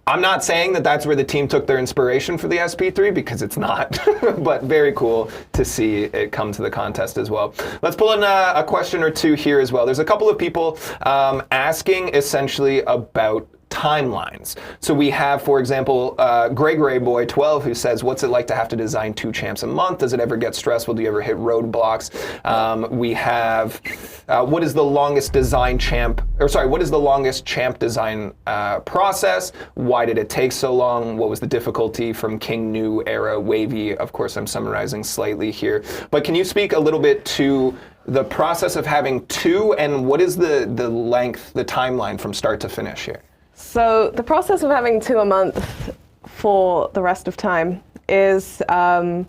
Speaker 1: I'm not saying that that's where the team took their inspiration for the SP3, because it's not, but very cool to see it come to the contest as well. Let's pull in a question or two here as well. There's a couple of people asking essentially about timelines. So we have, for example, Grey Boy 12, who says, what's it like to have to design 2 champs a month? Does it ever get stressful? Do you ever hit roadblocks? We have, what is the longest champ design process? Why did it take so long? What was the difficulty from King New era Wavy? Of course, I'm summarizing slightly here. But can you speak a little bit to the process of having 2, and what is the length, the timeline from start to finish here?
Speaker 3: So the process of having 2 a month for the rest of time is tough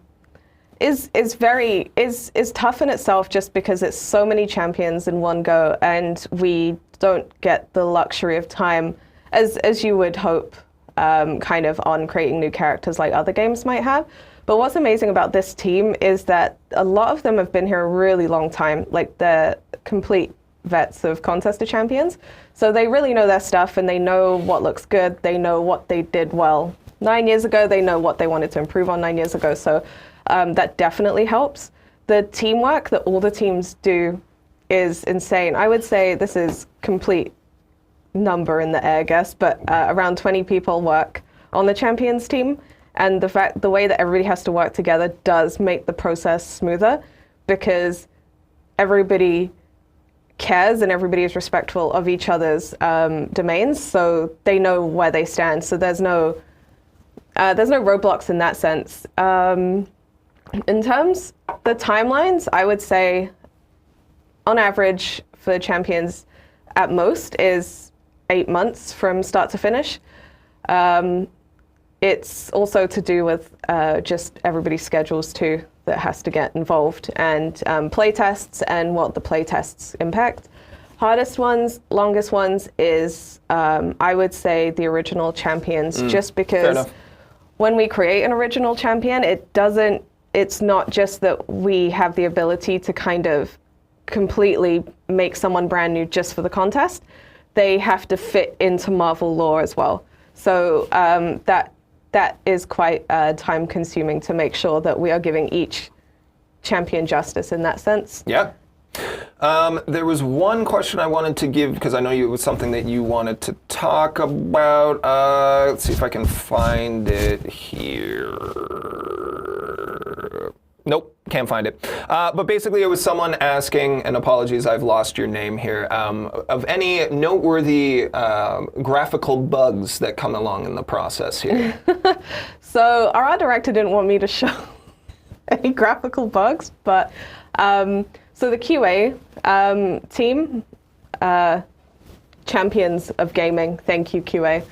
Speaker 3: in itself, just because it's so many champions in one go, and we don't get the luxury of time as you would hope, kind of on creating new characters like other games might have. But what's amazing about this team is that a lot of them have been here a really long time. Like, they're complete vets of Contest of Champions. So they really know their stuff, and they know what looks good. They know what they did well 9 years ago. They know what they wanted to improve on 9 years ago. So that definitely helps. The teamwork that all the teams do is insane. I would say this is complete number in the air, I guess, but around 20 people work on the Champions team. And the way that everybody has to work together does make the process smoother, because everybody cares and everybody is respectful of each other's domains, so they know where they stand. So there's no roadblocks in that sense. In terms of the timelines, I would say on average for champions at most is 8 months from start to finish. It's also to do with just everybody's schedules too that has to get involved, and play tests and what the play tests impact. Hardest ones, longest ones is I would say the original champions, just because when we create an original champion, it's not just that we have the ability to kind of completely make someone brand new just for the contest. They have to fit into Marvel lore as well. So that is quite time consuming to make sure that we are giving each champion justice in that sense.
Speaker 1: Yeah. There was one question I wanted to give, because I know it was something that you wanted to talk about. Let's see if I can find it here. Nope, can't find it. But basically it was someone asking, and apologies, I've lost your name here, of any noteworthy graphical bugs that come along in the process here.
Speaker 3: So our art director didn't want me to show any graphical bugs, but so the QA team, champions of gaming, thank you QA,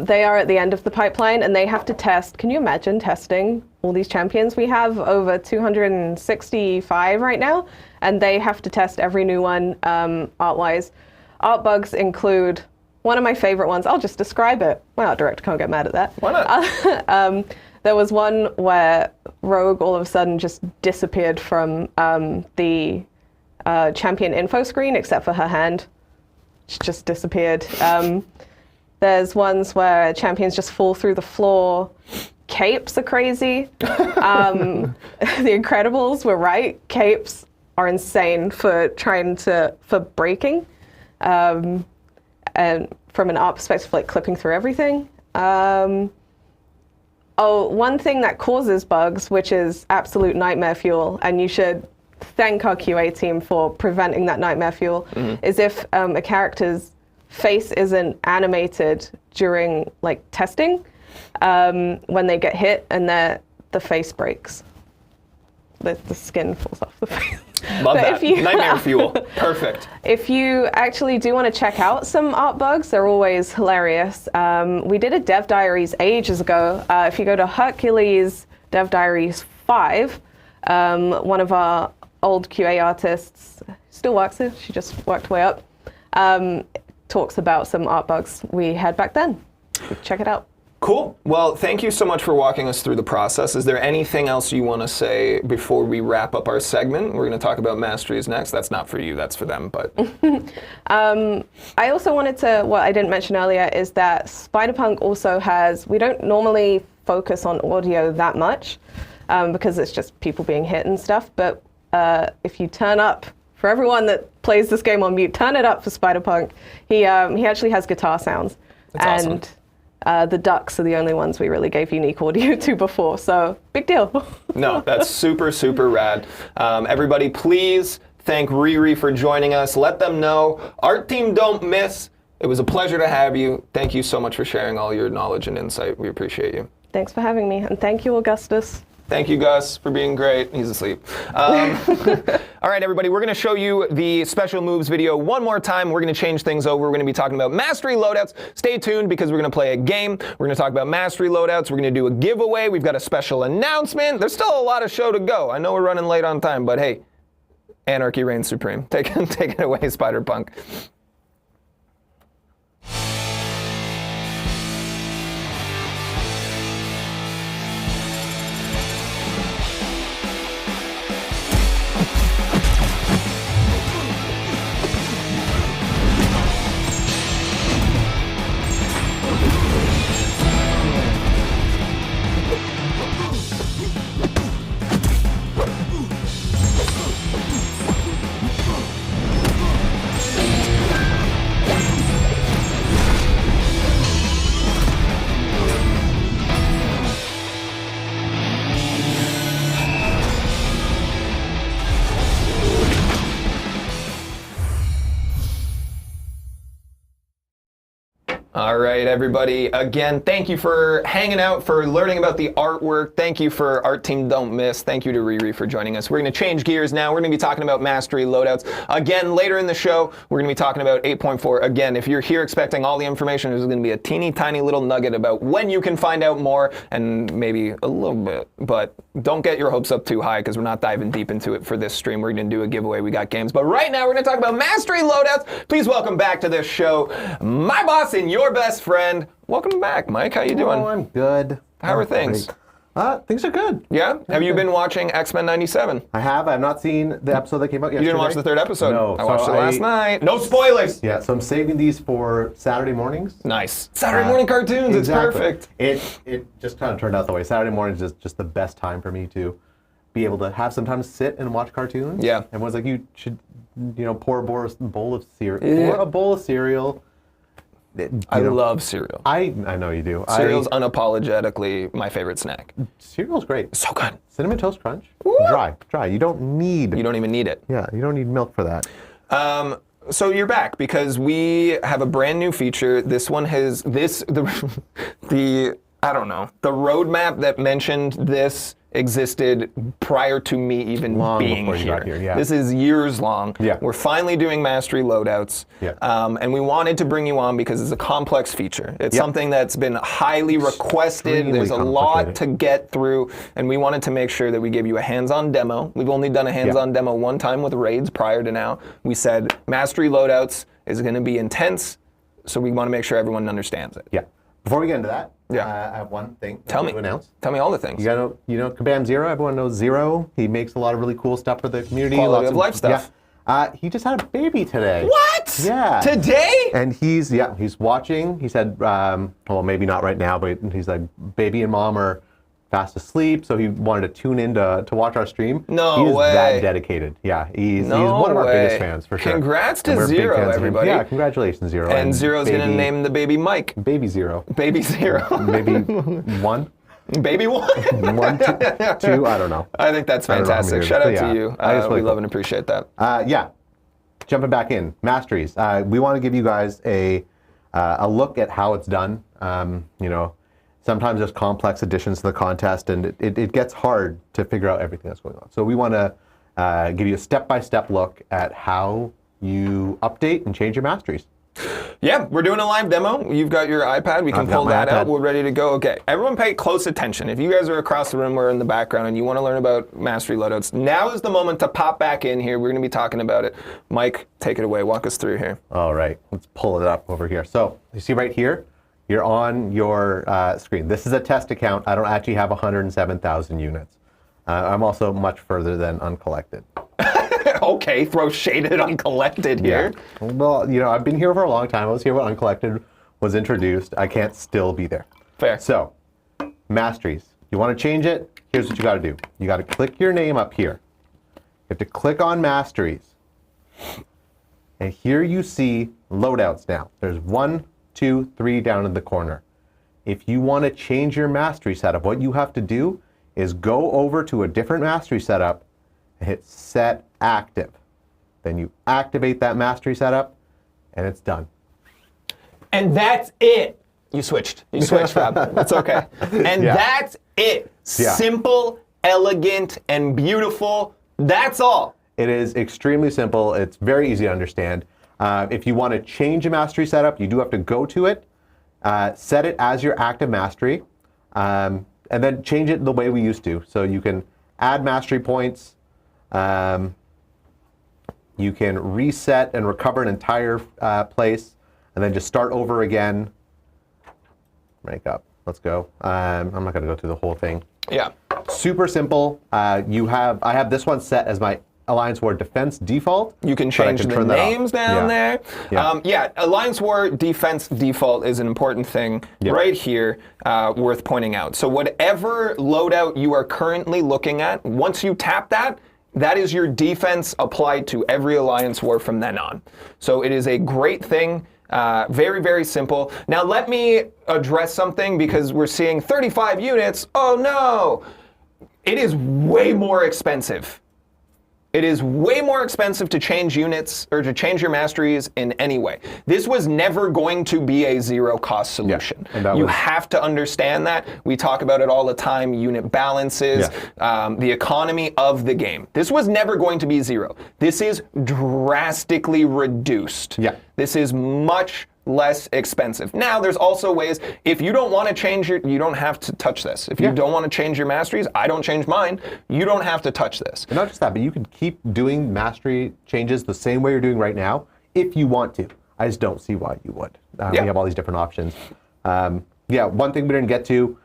Speaker 3: they are at the end of the pipeline and they have to test. Can you imagine testing all these champions? We have over 265 right now, and they have to test every new one art-wise. Art bugs include, one of my favorite ones, I'll just describe it. My art director can't get mad at that.
Speaker 1: Why not?
Speaker 3: There was one where Rogue all of a sudden just disappeared from the champion info screen, except for her hand. She just disappeared. There's ones where champions just fall through the floor. Capes are crazy. The Incredibles were right. Capes are insane for breaking. And from an art perspective, like clipping through everything. One thing that causes bugs, which is absolute nightmare fuel, and you should thank our QA team for preventing that nightmare fuel, is if a character's face isn't animated during like testing, when they get hit and the face breaks. The skin falls off the face.
Speaker 1: Love that. Nightmare fuel. Perfect.
Speaker 3: If you actually do want to check out some art bugs, they're always hilarious. We did a Dev Diaries ages ago. If you go to Hercules Dev Diaries 5, one of our old QA artists, still works here, she just worked way up, talks about some art bugs we had back then. Check it out.
Speaker 1: Cool. Well, thank you so much for walking us through the process. Is there anything else you want to say before we wrap up our segment? We're going to talk about masteries next. That's not for you, that's for them, but.
Speaker 3: I also wanted to, what I didn't mention earlier is that Spider-Punk also has, we don't normally focus on audio that much because it's just people being hit and stuff, but if you turn up, for everyone that plays this game on mute, turn it up for Spider-Punk. He actually has guitar sounds.
Speaker 1: That's
Speaker 3: and
Speaker 1: awesome.
Speaker 3: The ducks are the only ones we really gave unique audio to before, so big deal.
Speaker 1: No, that's super, super rad. Everybody, please thank Riri for joining us. Let them know. Art team, don't miss. It was a pleasure to have you. Thank you so much for sharing all your knowledge and insight. We appreciate you.
Speaker 3: Thanks for having me, and thank you, Augustus.
Speaker 1: Thank you, Gus, for being great. He's asleep. All right, everybody, we're going to show you the special moves video one more time. We're going to change things over. We're going to be talking about Mastery Loadouts. Stay tuned because we're going to play a game. We're going to talk about Mastery Loadouts. We're going to do a giveaway. We've got a special announcement. There's still a lot of show to go. I know we're running late on time, but hey, anarchy reigns supreme. Take it away, Spider-Punk. All right, everybody. Again, thank you for hanging out, for learning about the artwork. Thank you for Art Team Don't Miss. Thank you to Riri for joining us. We're going to change gears now. We're going to be talking about Mastery Loadouts. Again, later in the show, we're going to be talking about 8.4. Again, if you're here expecting all the information, there's going to be a teeny tiny little nugget about when you can find out more, and maybe a little bit. But don't get your hopes up too high, because we're not diving deep into it for this stream. We're going to do a giveaway. We got games. But right now, we're going to talk about Mastery Loadouts. Please welcome back to this show my boss and your best friend. Welcome back, Mike. How you doing?
Speaker 5: Oh, I'm good.
Speaker 1: How are things?
Speaker 5: Things are good.
Speaker 1: Yeah? Have you been watching X-Men 97?
Speaker 5: I have. I have not seen the episode that came out yesterday.
Speaker 1: You didn't watch the third episode?
Speaker 5: No.
Speaker 1: I watched it last night. No spoilers!
Speaker 5: Yeah, so I'm saving these for Saturday mornings.
Speaker 1: Nice. Saturday morning cartoons.
Speaker 5: Exactly.
Speaker 1: It's perfect.
Speaker 5: It just kind of turned out the way. Saturday morning is just the best time for me to be able to have some time to sit and watch cartoons.
Speaker 1: Yeah.
Speaker 5: Everyone's like, you should, pour a bowl of cereal. Yeah. Pour a bowl of cereal.
Speaker 1: I love cereal.
Speaker 5: I know you do.
Speaker 1: Cereal's unapologetically my favorite snack.
Speaker 5: Cereal's great.
Speaker 1: So good.
Speaker 5: Cinnamon Toast Crunch.
Speaker 1: Woo!
Speaker 5: Dry. You don't need.
Speaker 1: You don't even need it.
Speaker 5: Yeah, you don't need milk for that.
Speaker 1: So you're back because we have a brand new feature. This one has the I don't know, the roadmap that mentioned this existed prior to me even
Speaker 5: Long
Speaker 1: being
Speaker 5: before you
Speaker 1: here.
Speaker 5: got here, yeah.
Speaker 1: This is years long.
Speaker 5: Yeah.
Speaker 1: We're finally doing Mastery Loadouts.
Speaker 5: Yeah.
Speaker 1: And we wanted to bring you on because it's a complex feature. It's something that's been highly requested.
Speaker 5: Extremely
Speaker 1: There's a lot to get through, and we wanted to make sure that we give you a hands-on demo. We've only done a hands-on demo one time with raids prior to now. We said Mastery Loadouts is going to be intense, so we want to make sure everyone understands it.
Speaker 5: Yeah. Before we get into that,
Speaker 1: Yeah.
Speaker 5: I have one thing
Speaker 1: Tell me.
Speaker 5: to announce.
Speaker 1: Tell me all the things.
Speaker 5: You know Kabam Zero? Everyone knows Zero. He makes a lot of really cool stuff for the community.
Speaker 1: Quality
Speaker 5: lots
Speaker 1: of life stuff.
Speaker 5: Yeah. He just had a baby today.
Speaker 1: What?
Speaker 5: Yeah.
Speaker 1: Today?
Speaker 5: And he's watching. He said, well, maybe not right now, but he's like, baby and mom are fast asleep, so he wanted to tune in to watch our stream.
Speaker 1: No
Speaker 5: He is
Speaker 1: way.
Speaker 5: that dedicated. Yeah, he's one of our biggest fans for sure.
Speaker 1: Congrats to
Speaker 5: And we're big
Speaker 1: Zero,
Speaker 5: fans of him.
Speaker 1: everybody.
Speaker 5: Yeah, congratulations, Zero.
Speaker 1: And Zero's going to
Speaker 5: baby-
Speaker 1: name the baby Mike.
Speaker 5: Baby Zero.
Speaker 1: Baby Zero.
Speaker 5: Maybe one.
Speaker 1: Baby one.
Speaker 5: One, two, I don't know.
Speaker 1: I think that's
Speaker 5: I don't know how many
Speaker 1: fantastic.
Speaker 5: it is,
Speaker 1: Shout out
Speaker 5: but
Speaker 1: to
Speaker 5: yeah.
Speaker 1: you.
Speaker 5: I think it's
Speaker 1: We
Speaker 5: really
Speaker 1: love
Speaker 5: cool.
Speaker 1: and appreciate that.
Speaker 5: Yeah, jumping back in, Masteries. We want to give you guys a look at how it's done. Sometimes there's complex additions to the contest, and it gets hard to figure out everything that's going on. So we want to give you a step-by-step look at how you update and change your masteries.
Speaker 1: Yeah, we're doing a live demo. You've got your iPad. We can
Speaker 5: I've got
Speaker 1: pull
Speaker 5: my
Speaker 1: that out.
Speaker 5: iPad.
Speaker 1: We're ready to go. Okay, everyone pay close attention. If you guys are across the room or in the background and you want to learn about Mastery Loadouts, now is the moment to pop back in here. We're going to be talking about it. Mike, take it away. Walk us through here.
Speaker 5: All right, let's pull it up over here. So you see right here, you're on your screen. This is a test account. I don't actually have 107,000 units. I'm also much further than uncollected.
Speaker 1: Okay, throw shaded uncollected here.
Speaker 5: Yeah. Well, I've been here for a long time. I was here when Uncollected was introduced. I can't still be there.
Speaker 1: Fair.
Speaker 5: So, Masteries. You want to change it? Here's what you got to do. You got to click your name up here. You have to click on Masteries. And here you see loadouts now. There's 1, 2, 3 down in the corner. If you want to change your mastery setup, what you have to do is go over to a different mastery setup and hit Set Active. Then you activate that mastery setup, and it's done.
Speaker 1: And that's it. You switched. You switched, Rob. That's okay. And that's it.
Speaker 5: Yeah.
Speaker 1: Simple, elegant, and beautiful. That's all.
Speaker 5: It is extremely simple. It's very easy to understand. If you want to change a mastery setup, you do have to go to it, set it as your active mastery, and then change it the way we used to. So you can add mastery points. You can reset and recover an entire place, and then just start over again. Rank up. Let's go. I'm not going to go through the whole thing.
Speaker 1: Yeah.
Speaker 5: Super simple. I have this one set as my Alliance War Defense default.
Speaker 1: You can
Speaker 5: but I
Speaker 1: change the
Speaker 5: turn that off.
Speaker 1: names down there.
Speaker 5: Yeah.
Speaker 1: Alliance War Defense default is an important thing right here, worth pointing out. So whatever loadout you are currently looking at, once you tap that, that is your defense applied to every Alliance War from then on. So it is a great thing. Very, very simple. Now let me address something because we're seeing 35 units. Oh no! It is way more expensive It is way more expensive to change units or to change your masteries in any way. This was never going to be a zero cost solution.
Speaker 5: Yeah,
Speaker 1: you have to understand that. We talk about it all the time, unit balances, the economy of the game. This was never going to be zero. This is drastically reduced.
Speaker 5: Yeah.
Speaker 1: This is much less expensive. Now, there's also ways, if you don't want to change you don't have to touch this. If you don't want to change your masteries, I don't change mine, you don't have to touch this.
Speaker 5: And not just that, but you can keep doing mastery changes the same way you're doing right now if you want to. I just don't see why you would. We have all these different options. One thing we didn't get to,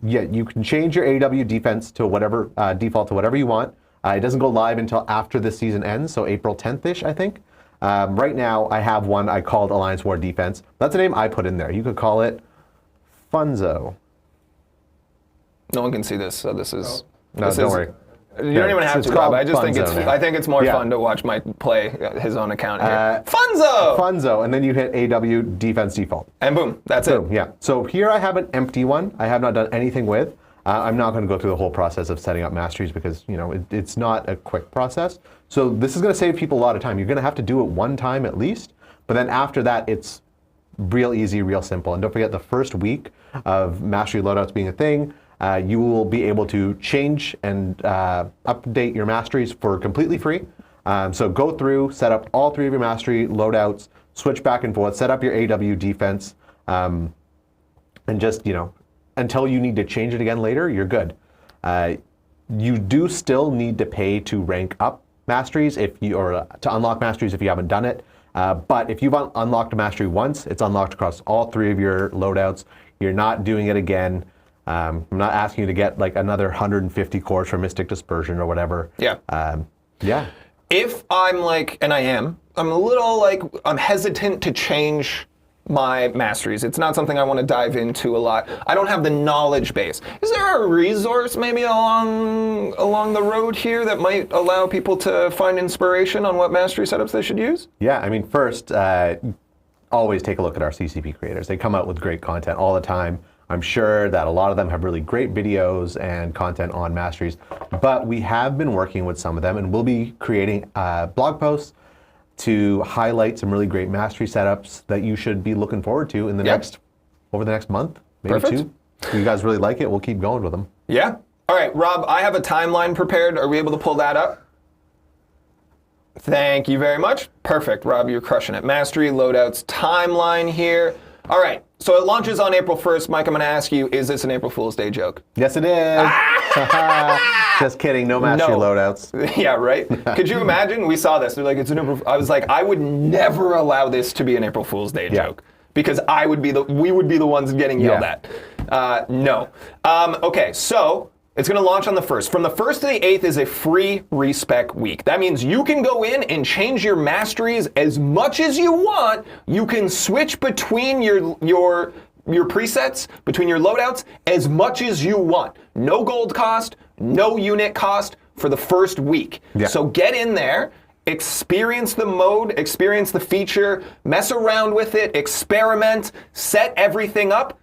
Speaker 5: you can change your AW defense to whatever, default to whatever you want. It doesn't go live until after the season ends, so April 10th-ish, I think. Right now, I have one I called Alliance War Defense. That's a name I put in there. You could call it Funzo.
Speaker 1: No one can see this, so this is...
Speaker 5: No, don't worry.
Speaker 1: You don't even have to, Rob. I just think it's more
Speaker 5: Yeah.
Speaker 1: fun to watch Mike play his own account here. Funzo!
Speaker 5: Funzo, and then you hit AW Defense Default.
Speaker 1: And boom, that's it.
Speaker 5: Yeah. So here I have an empty one. I have not done anything with. I'm not going to go through the whole process of setting up masteries because it's not a quick process. So this is going to save people a lot of time. You're going to have to do it one time at least, but then after that it's real easy, real simple. And don't forget, the first week of Mastery Loadouts being a thing, you will be able to change and update your masteries for completely free. So go through, set up all 3 of your Mastery Loadouts, switch back and forth, set up your AW defense, and just, until you need to change it again later, you're good. You do still need to pay to rank up masteries or to unlock masteries if you haven't done it. But if you've unlocked a mastery once, it's unlocked across all 3 of your loadouts. You're not doing it again. I'm not asking you to get like another 150 cores for Mystic Dispersion or whatever.
Speaker 1: Yeah. If I'm I'm a little I'm hesitant to change my masteries. It's not something I want to dive into a lot. I don't have the knowledge base. Is there a resource maybe along the road here that might allow people to find inspiration on what mastery setups they should use?
Speaker 5: Yeah, I mean, first, always take a look at our CCP creators. They come out with great content all the time. I'm sure that a lot of them have really great videos and content on masteries, but we have been working with some of them, and we'll be creating blog posts to highlight some really great mastery setups that you should be looking forward to in the over the next month, maybe 2. If you guys really like it, we'll keep going with them.
Speaker 1: Yeah. All right, Rob, I have a timeline prepared. Are we able to pull that up? Thank you very much. Perfect, Rob, you're crushing it. Mastery Loadouts timeline here. All right, so it launches on April 1st. Mike, I'm going to ask you, is this an April Fool's Day joke?
Speaker 5: Yes, it is. Just kidding, no Mastery Loadouts.
Speaker 1: Yeah, right? Could you imagine? We saw this. They're like, it's an April. I was like, I would never allow this to be an April Fool's Day joke because we would be the ones getting yelled at. No. Okay, so it's going to launch on the 1st. From the 1st to the 8th is a free respec week. That means you can go in and change your masteries as much as you want. You can switch between your presets, between your loadouts, as much as you want. No gold cost, no unit cost for the first week.
Speaker 5: Yeah.
Speaker 1: So get in there, experience the mode, experience the feature, mess around with it, experiment, set everything up,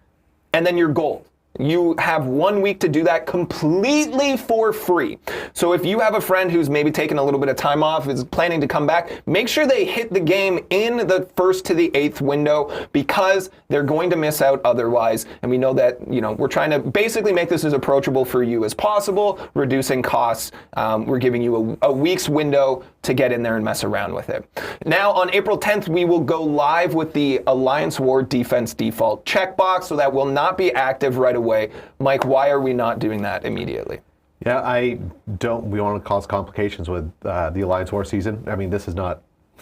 Speaker 1: and then you're gold. You have 1 week to do that completely for free. So if you have a friend who's maybe taking a little bit of time off, is planning to come back, make sure they hit the game in the 1st to the 8th window because they're going to miss out otherwise. And we know that, we're trying to basically make this as approachable for you as possible, reducing costs. We're giving you a week's window to get in there and mess around with it. Now on April 10th, we will go live with the Alliance War Defense Default checkbox, so that will not be active right away. Mike, why are we not doing that immediately?
Speaker 5: Yeah, we want to cause complications with the Alliance War season. I mean, this hasn't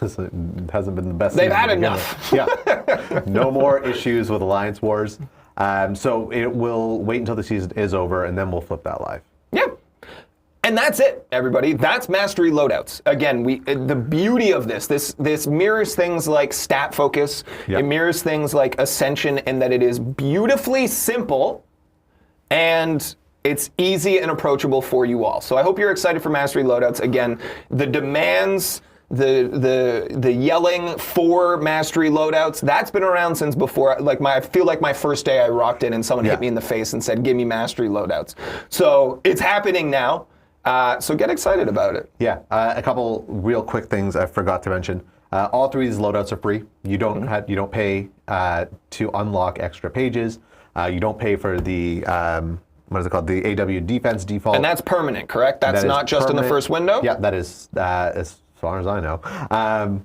Speaker 5: been the best.
Speaker 1: They've had enough.
Speaker 5: Yeah, no more issues with Alliance Wars. So it will wait until the season is over, and then we'll flip that live.
Speaker 1: Yeah. And that's it, everybody. That's Mastery Loadouts. Again, the beauty of this mirrors things like stat focus.
Speaker 5: Yep.
Speaker 1: It mirrors things like Ascension in that it is beautifully simple and it's easy and approachable for you all. So I hope you're excited for Mastery Loadouts. Again, the demands, the yelling for Mastery Loadouts, that's been around since before. I feel like my first day I rocked in and someone hit me in the face and said, give me Mastery Loadouts. So it's happening now. So get excited about it.
Speaker 5: Yeah, a couple real quick things I forgot to mention. All three of these loadouts are free. You don't pay to unlock extra pages. You don't pay for the what is it called? The AW defense default.
Speaker 1: And that's permanent, correct? That's not just in the first window?
Speaker 5: Yeah, that is as far as I know.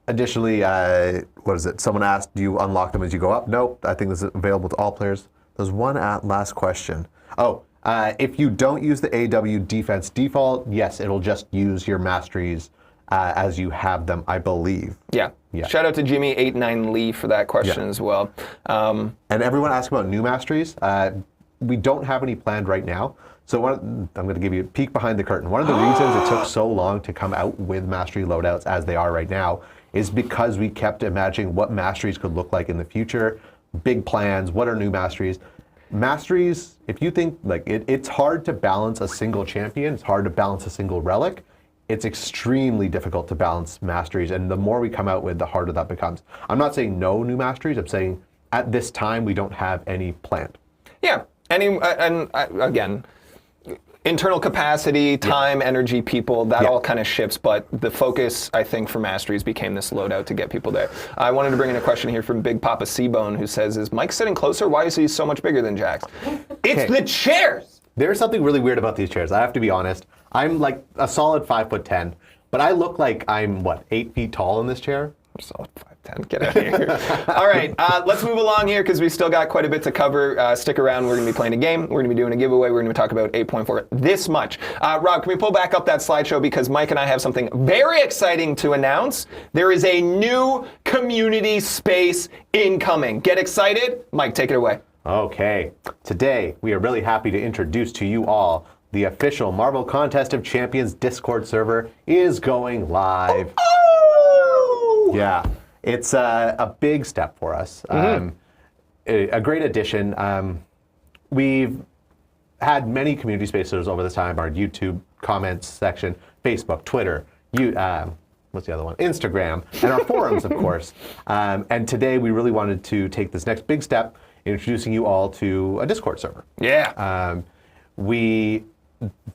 Speaker 5: Additionally, what is it? Someone asked, do you unlock them as you go up? Nope. I think this is available to all players. There's one last question. Oh, if you don't use the AW defense default, yes, it'll just use your masteries as you have them, I believe.
Speaker 1: Yeah. Shout out to Jimmy89Lee for that question as well.
Speaker 5: And everyone asked about new masteries. We don't have any planned right now. So I'm going to give you a peek behind the curtain. One of the reasons it took so long to come out with Mastery Loadouts as they are right now is because we kept imagining what masteries could look like in the future, big plans, what are new masteries. Masteries, if you think, like, it's hard to balance a single champion, it's hard to balance a single relic. It's extremely difficult to balance masteries, and the more we come out with, the harder that becomes. I'm not saying no new masteries, I'm saying at this time we don't have any planned.
Speaker 1: Yeah, again, internal capacity, time, energy, people, that all kind of shifts, but the focus, I think, for Masteries became this loadout to get people there. I wanted to bring in a question here from Big Papa Seabone, who says, is Mike sitting closer? Why is he so much bigger than Jax? It's the chairs!
Speaker 5: There's something really weird about these chairs, I have to be honest. I'm like a solid 5'10", but I look like I'm, 8 feet tall in this chair?
Speaker 1: I'm solid 5'10", get out of here. All right, let's move along here because we still got quite a bit to cover. Stick around, we're going to be playing a game, we're going to be doing a giveaway, we're going to talk about 8.4 this much. Rob, can we pull back up that slideshow because Mike and I have something very exciting to announce. There is a new community space incoming. Get excited? Mike, take it away.
Speaker 5: Okay, today we are really happy to introduce to you all the official Marvel Contest of Champions Discord server is going live. Yeah, it's a big step for us. A great addition. We've had many community spaces over the time, our YouTube comments section, Facebook, Twitter, what's the other one? Instagram, and our forums, of course. And today we really wanted to take this next big step, introducing you all to a Discord server.
Speaker 1: Yeah.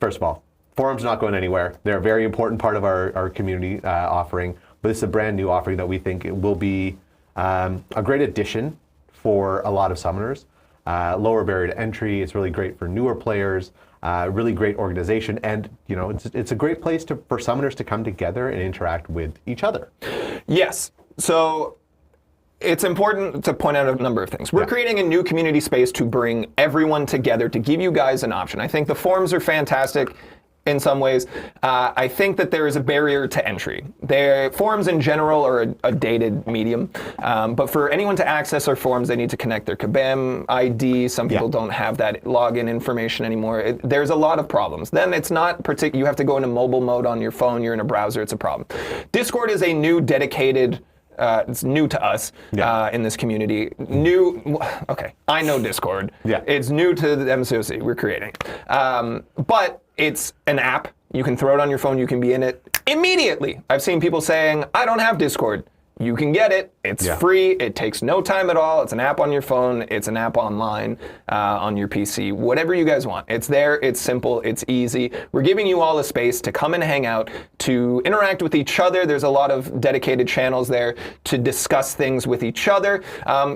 Speaker 5: First of all, forums are not going anywhere. They're a very important part of our community offering, but this is a brand new offering that we think it will be a great addition for a lot of summoners. Lower barrier to entry, it's really great for newer players, really great organization, and it's a great place for summoners to come together and interact with each other.
Speaker 1: Yes, so it's important to point out a number of things. We're creating a new community space to bring everyone together, to give you guys an option. I think the forums are fantastic in some ways. I think that there is a barrier to entry. Forums in general are a dated medium, but for anyone to access our forums, they need to connect their Kabam ID. Some people don't have that login information anymore. There's a lot of problems. Then it's not you have to go into mobile mode on your phone, you're in a browser, it's a problem. Discord is a new dedicated it's new to us in this community. Okay, I know Discord.
Speaker 5: Yeah.
Speaker 1: It's new to the MCOC we're creating. But it's an app. You can throw it on your phone. You can be in it immediately. I've seen people saying, I don't have Discord. You can get it. It's free. It takes no time at all. It's an app on your phone. It's an app online on your PC. Whatever you guys want. It's there. It's simple. It's easy. We're giving you all a space to come and hang out, to interact with each other. There's a lot of dedicated channels there to discuss things with each other.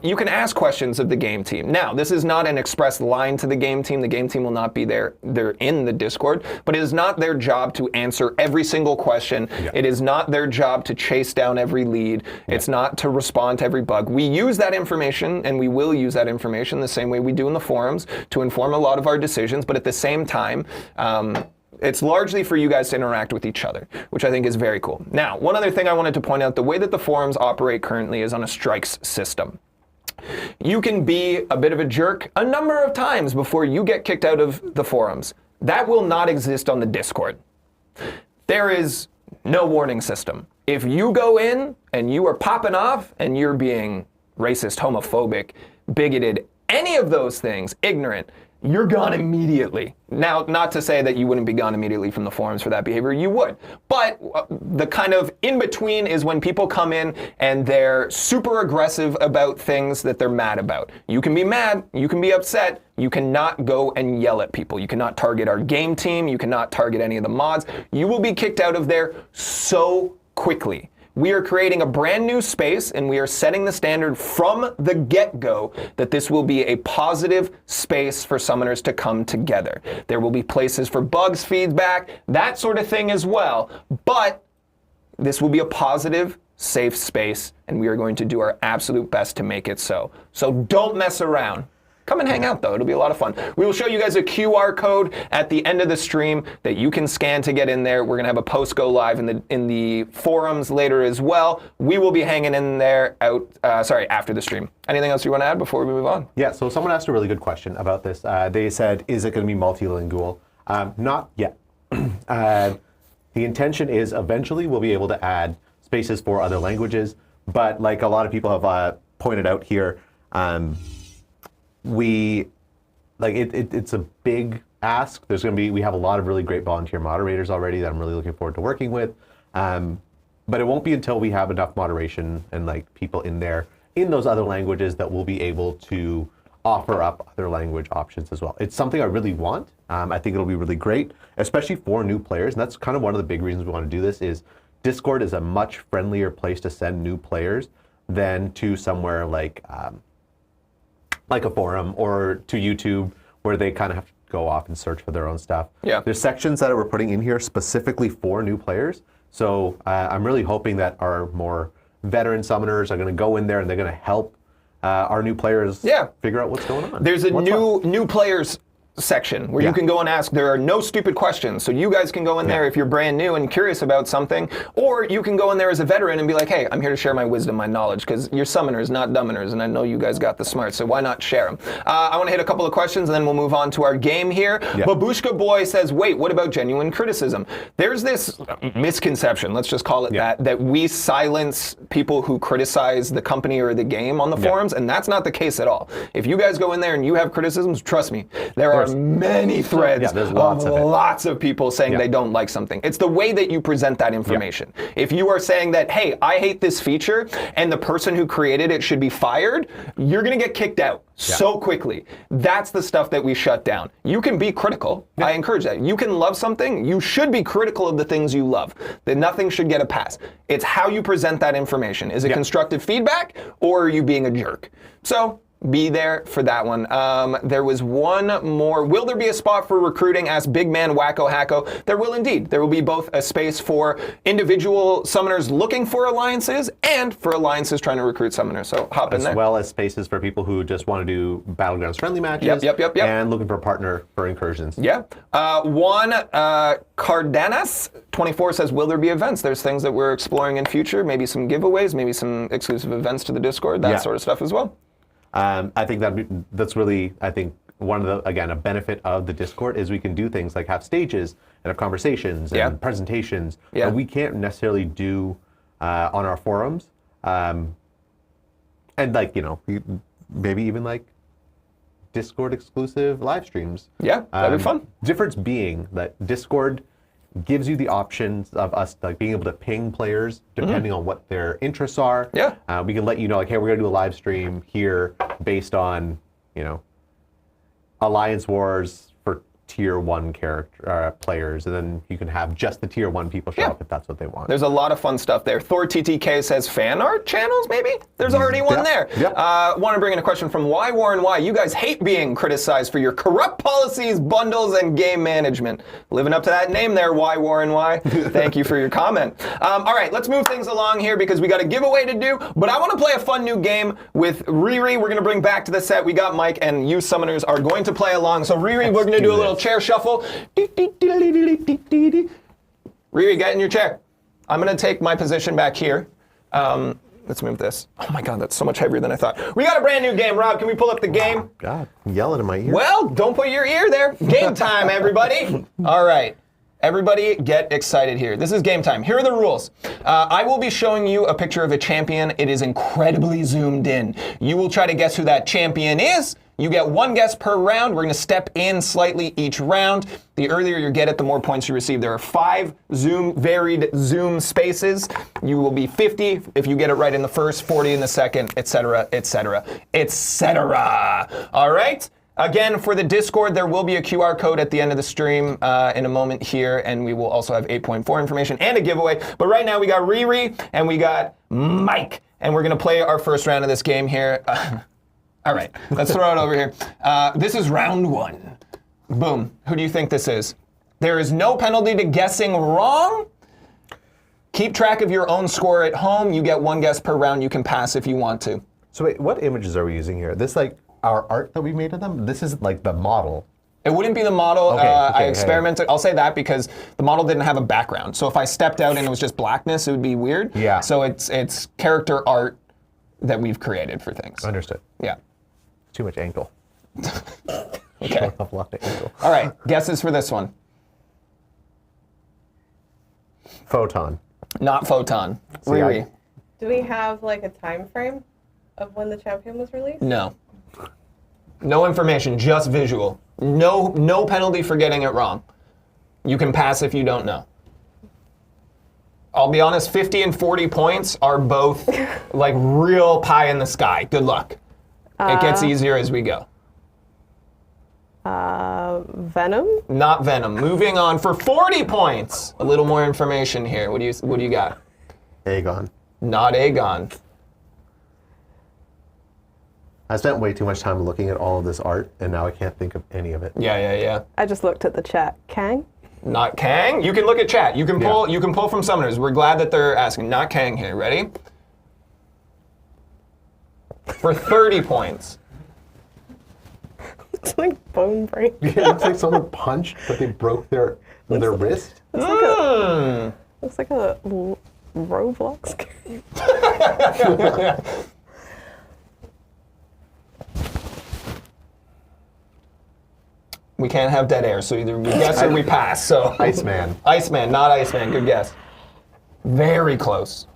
Speaker 1: You can ask questions of the game team. Now, this is not an express line to the game team. The game team will not be there. They're in the Discord, but it is not their job to answer every single question. It is not their job to chase down every lead. It's not to respond to every bug. We use that information, and we will use that information the same way we do in the forums to inform a lot of our decisions, but at the same time, it's largely for you guys to interact with each other, which I think is very cool. Now, one other thing I wanted to point out, the way that the forums operate currently is on a strikes system. You can be a bit of a jerk a number of times before you get kicked out of the forums. That will not exist on the Discord. There is no warning system. If you go in and you are popping off and you're being racist, homophobic, bigoted, any of those things, ignorant, you're gone immediately. Now, not to say that you wouldn't be gone immediately from the forums for that behavior, you would. But the kind of in-between is when people come in and they're super aggressive about things that they're mad about. You can be mad, you can be upset, you cannot go and yell at people. You cannot target our game team, you cannot target any of the mods. You will be kicked out of there so quickly. We are creating a brand new space, and we are setting the standard from the get-go that this will be a positive space for summoners to come together. There will be places for bugs, feedback, that sort of thing as well, but this will be a positive, safe space, and we are going to do our absolute best to make it so. So don't mess around. Come and hang out, though. It'll be a lot of fun. We will show you guys a QR code at the end of the stream that you can scan to get in there. We're going to have a post go live in the forums later as well. We will be hanging in there after the stream. Anything else you want to add before we move on?
Speaker 5: Yeah, so someone asked a really good question about this. They said, is it going to be multilingual? Not yet. The intention is eventually we'll be able to add spaces for other languages, but like a lot of people have pointed out here, it's a big ask. We have a lot of really great volunteer moderators already that I'm really looking forward to working with. But it won't be until we have enough moderation and like people in there in those other languages that we'll be able to offer up other language options as well. It's something I really want. I think it'll be really great, especially for new players. And that's kind of one of the big reasons we want to do this is Discord is a much friendlier place to send new players than to somewhere like a forum or to YouTube where they kind of have to go off and search for their own stuff.
Speaker 1: Yeah.
Speaker 5: There's sections that we're putting in here specifically for new players. So I'm really hoping that our more veteran summoners are going to go in there and they're going to help our new players figure out what's going on.
Speaker 1: There's a new players section where you can go and ask. There are no stupid questions, so you guys can go in there if you're brand new and curious about something, or you can go in there as a veteran and be like, hey, I'm here to share my wisdom, my knowledge, because you're summoners, not dumminers, and I know you guys got the smarts, so why not share them? I want to hit a couple of questions, and then we'll move on to our game here. Babushka Boy says, wait, what about genuine criticism? There's this misconception, let's just call it that we silence people who criticize the company or the game on the forums, and that's not the case at all. If you guys go in there and you have criticisms, trust me, there are many threads
Speaker 5: there's
Speaker 1: lots of people saying they don't like something. It's the way that you present that information. If you are saying that, hey, I hate this feature and the person who created it should be fired, you're going to get kicked out so quickly. That's the stuff that we shut down. You can be critical. I encourage that. You can love something. You should be critical of the things you love. That nothing should get a pass. It's how you present that information. Is it constructive feedback or are you being a jerk? So be there for that one. There was one more. Will there be a spot for recruiting? Asked Big Man Wacko Hacko. There will indeed. There will be both a space for individual summoners looking for alliances and for alliances trying to recruit summoners. So hop in there.
Speaker 5: As well as spaces for people who just want to do Battlegrounds friendly matches. And looking for a partner for incursions. Cardenas 24 says, will there be events? There's things that we're exploring in future. Maybe some giveaways, maybe some exclusive events to the Discord, that sort of stuff as well. I think that's really, one of the, again, a benefit of the Discord is we can do things like have stages and have conversations and presentations that we can't necessarily do on our forums. And like, maybe even like Discord exclusive live streams.
Speaker 1: Yeah, that'd be fun.
Speaker 5: Difference being that Discord gives you the options of us like being able to ping players depending on what their interests are. We can let you know, like, hey, we're gonna do a live stream here based on, Alliance Wars for tier 1 character players, and then you can have just the tier 1 people show up if that's what they want.
Speaker 1: There's a lot of fun stuff there. Thor TTK says fan art channels, maybe? There's already one there. Want to bring in a question from Why Warren Why. You guys hate being criticized for your corrupt policies, bundles, and game management. Living up to that name there, Why Warren Why. Thank you for your comment. All right, let's move things along here because we got a giveaway to do, but I want to play a fun new game with Riri. We're going to bring back to the set. We got Mike, and you summoners are going to play along. So Riri, we're going to do a little chair shuffle. Riri, get in your chair. I'm going to take my position back here. Let's move this. Oh my God, that's so much heavier than I thought. We got a brand new game. Rob, can we pull up the game?
Speaker 5: God, I'm yelling in my ear.
Speaker 1: Well, don't put your ear there. Game time, everybody. All right. Everybody get excited here. This is game time. Here are the rules. I will be showing you a picture of a champion. It is incredibly zoomed in. You will try to guess who that champion is. You get 1 guess per round. We're going to step in slightly each round. The earlier you get it, the more points you receive. There are 5 varied Zoom spaces. You will be 50 if you get it right in the first, 40 in the second, etc., etc., etc. All right? Again, for the Discord, there will be a QR code at the end of the stream in a moment here, and we will also have 8.4 information and a giveaway. But right now, we got Riri and we got Mike, and we're going to play our first round of this game here. All right, let's throw it over here. This is round 1. Boom. Who do you think this is? There is no penalty to guessing wrong. Keep track of your own score at home. You get 1 guess per round. You can pass if you want to.
Speaker 5: So wait, what images are we using here? This like our art that we made of them? This is like the model.
Speaker 1: It wouldn't be the model.
Speaker 5: Okay,
Speaker 1: I experimented. I'll say that because the model didn't have a background. So if I stepped out and it was just blackness, it would be weird.
Speaker 5: Yeah.
Speaker 1: So it's character art that we've created for things.
Speaker 5: Understood.
Speaker 1: Yeah.
Speaker 5: Too much ankle.
Speaker 1: Okay.
Speaker 5: Showing off a lot of ankle.
Speaker 1: All right. Guesses for this one.
Speaker 5: Photon.
Speaker 1: Not Photon.
Speaker 5: See,
Speaker 1: Riri.
Speaker 3: Do we have like a time frame of when the champion was released?
Speaker 1: No. No information, just visual. No penalty for getting it wrong. You can pass if you don't know. I'll be honest, 50 and 40 points are both like real pie in the sky. Good luck. It gets easier as we go.
Speaker 3: Venom?
Speaker 1: Not Venom. Moving on for 40 points. A little more information here. What do you got?
Speaker 5: Aegon.
Speaker 1: Not Aegon.
Speaker 5: I spent way too much time looking at all of this art, and now I can't think of any of it.
Speaker 1: Yeah.
Speaker 3: I just looked at the chat. Kang?
Speaker 1: Not Kang. You can look at chat. You can pull. You can pull from summoners. We're glad that they're asking. Not Kang here. Ready? For 30 points.
Speaker 3: It's like bone break.
Speaker 5: It looks like someone punched, but they broke their wrist.
Speaker 3: Looks like a Roblox game.
Speaker 1: We can't have dead air, so either we guess or we pass. So
Speaker 5: Iceman.
Speaker 1: Iceman, not Iceman. Good guess. Very close.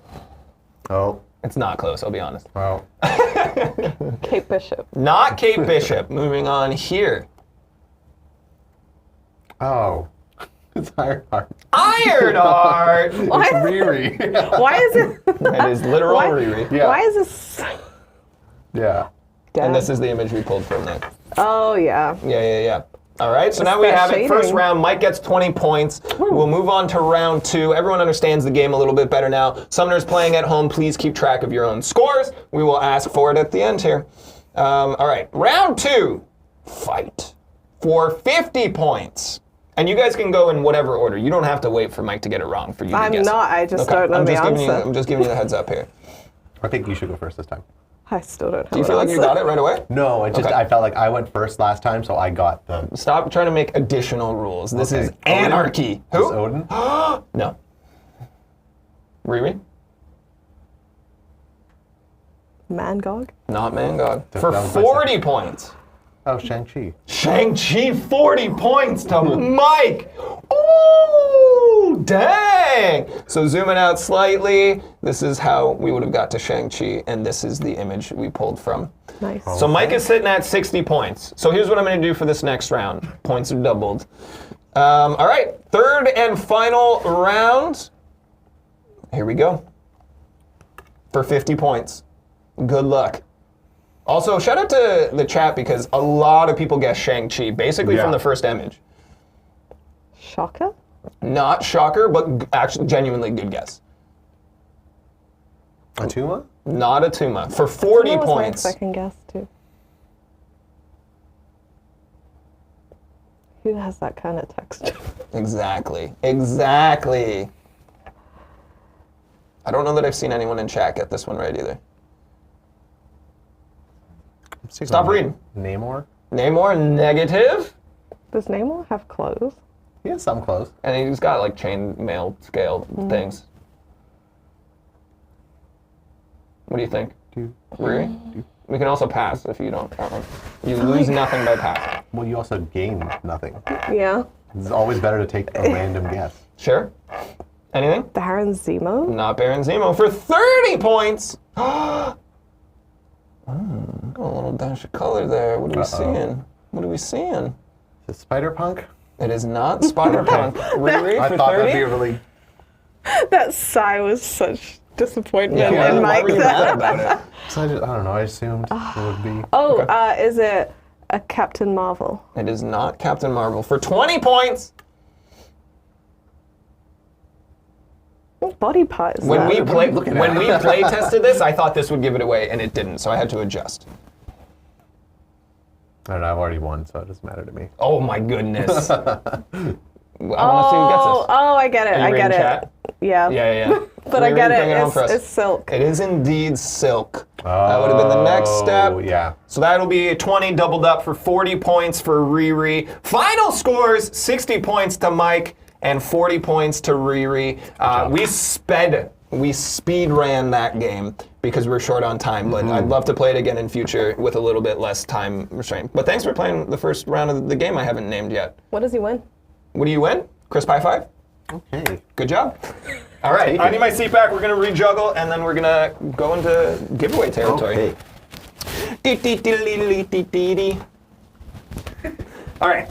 Speaker 5: Oh.
Speaker 1: It's not close, I'll be honest.
Speaker 5: Wow.
Speaker 3: Kate Bishop.
Speaker 1: Not Kate Bishop. Moving on here.
Speaker 5: Oh. It's Ironheart.
Speaker 1: Ironheart!
Speaker 5: It's Riri.
Speaker 3: Why is it?
Speaker 1: It is literal
Speaker 3: Why-
Speaker 1: Riri.
Speaker 5: Yeah.
Speaker 3: Why is this?
Speaker 5: Yeah.
Speaker 1: And this is the image we pulled from there.
Speaker 3: Oh yeah.
Speaker 1: Yeah. All right, so now
Speaker 3: What's
Speaker 1: we
Speaker 3: that
Speaker 1: have it. First
Speaker 3: shading?
Speaker 1: round, Mike gets 20 points. We'll move on to round 2. Everyone understands the game a little bit better now. Summoners playing at home, please keep track of your own scores. We will ask for it at the end here. All right, round 2, fight for 50 points. And you guys can go in whatever order. You don't have to wait for Mike to get it wrong for you to
Speaker 3: I'm
Speaker 1: guess.
Speaker 3: not. I just don't know
Speaker 1: I'm
Speaker 3: the
Speaker 1: just giving
Speaker 3: answer.
Speaker 1: I'm just giving you the heads up here.
Speaker 5: I think you should go first this time.
Speaker 3: I still don't.
Speaker 1: Do you feel like you got it right away?
Speaker 5: No, I just
Speaker 1: Okay.
Speaker 5: I felt like I went first last time, so I got the.
Speaker 1: Stop trying to make additional rules. This is
Speaker 5: Okay.
Speaker 1: anarchy.
Speaker 5: Is
Speaker 1: Who?
Speaker 5: Odin?
Speaker 1: No. Riri?
Speaker 3: Mangog.
Speaker 1: Not Mangog.
Speaker 5: That
Speaker 1: For
Speaker 5: was my
Speaker 1: 40 points.
Speaker 5: Oh, Shang-Chi.
Speaker 1: Shang-Chi, 40 points to Mike. Ooh, dang. So zooming out slightly, this is how we would have got to Shang-Chi, and this is the image we pulled from.
Speaker 3: Nice.
Speaker 1: So Mike is sitting at 60 points. So here's what I'm going to do for this next round. Points are doubled. All right, third and final round. Here we go. For 50 points. Good luck. Also, shout out to the chat because a lot of people guessed Shang-Chi, basically from the first image.
Speaker 3: Shocker.
Speaker 1: Not shocker, but actually genuinely good guess.
Speaker 5: Atuma?
Speaker 1: Not Atuma. For 40
Speaker 3: That was
Speaker 1: points.
Speaker 3: my second guess too. Who has that kind of texture?
Speaker 1: Exactly. I don't know that I've seen anyone in chat get this one right either. Stop reading.
Speaker 5: Namor?
Speaker 1: Namor, negative.
Speaker 3: Does Namor have clothes?
Speaker 5: He has some clothes.
Speaker 1: And he's got like chain mail scale things. What do you think? Riri? We can also pass if you don't. You lose nothing by passing.
Speaker 5: Well, you also gain nothing.
Speaker 3: Yeah.
Speaker 5: It's always better to take a random guess.
Speaker 1: Sure. Anything?
Speaker 3: Baron Zemo.
Speaker 1: Not Baron Zemo for 30 points. Got a little dash of color there. What are we seeing? What are we seeing?
Speaker 5: Is it Spider-Punk?
Speaker 1: It is not Spider-Punk. Riri
Speaker 5: I
Speaker 1: for
Speaker 5: thought
Speaker 1: 30?
Speaker 5: that'd be a really...
Speaker 3: That sigh was such disappointment
Speaker 1: Why
Speaker 3: in
Speaker 1: were
Speaker 3: Mike.
Speaker 1: you mad about it?
Speaker 5: I don't know, I assumed it would be.
Speaker 3: Oh, is it a Captain Marvel?
Speaker 1: It is not Captain Marvel. For 20 points,
Speaker 3: What body part is
Speaker 1: when
Speaker 3: that?
Speaker 1: we play tested this, I thought this would give it away, and it didn't, so I had to adjust.
Speaker 5: I don't know, I've already won, so it doesn't matter to me.
Speaker 1: Oh my goodness. I want to see who gets this.
Speaker 3: Oh, I get it.
Speaker 1: Are you
Speaker 3: I get
Speaker 1: reading
Speaker 3: it.
Speaker 1: chat?
Speaker 3: Yeah.
Speaker 1: Yeah.
Speaker 3: But I
Speaker 1: Riri,
Speaker 3: get
Speaker 1: bring
Speaker 3: it.
Speaker 1: on for us.
Speaker 3: It's silk.
Speaker 1: It is indeed silk. That would have been the next step.
Speaker 5: Oh, yeah.
Speaker 1: So that'll be a 20 doubled up for 40 points for Riri. Final scores, 60 points to Mike and 40 points to Riri. We speed ran that game because we're short on time, but I'd love to play it again in future with a little bit less time restraint. But thanks for playing the first round of the game I haven't named yet.
Speaker 3: What does he win?
Speaker 1: What do you win? Crisp high five?
Speaker 5: Okay.
Speaker 1: Good job. All right,
Speaker 5: Take
Speaker 1: I
Speaker 5: it.
Speaker 1: need my seat back. We're going to rejuggle, and then we're going to go into giveaway territory.
Speaker 5: Okay.
Speaker 1: All right.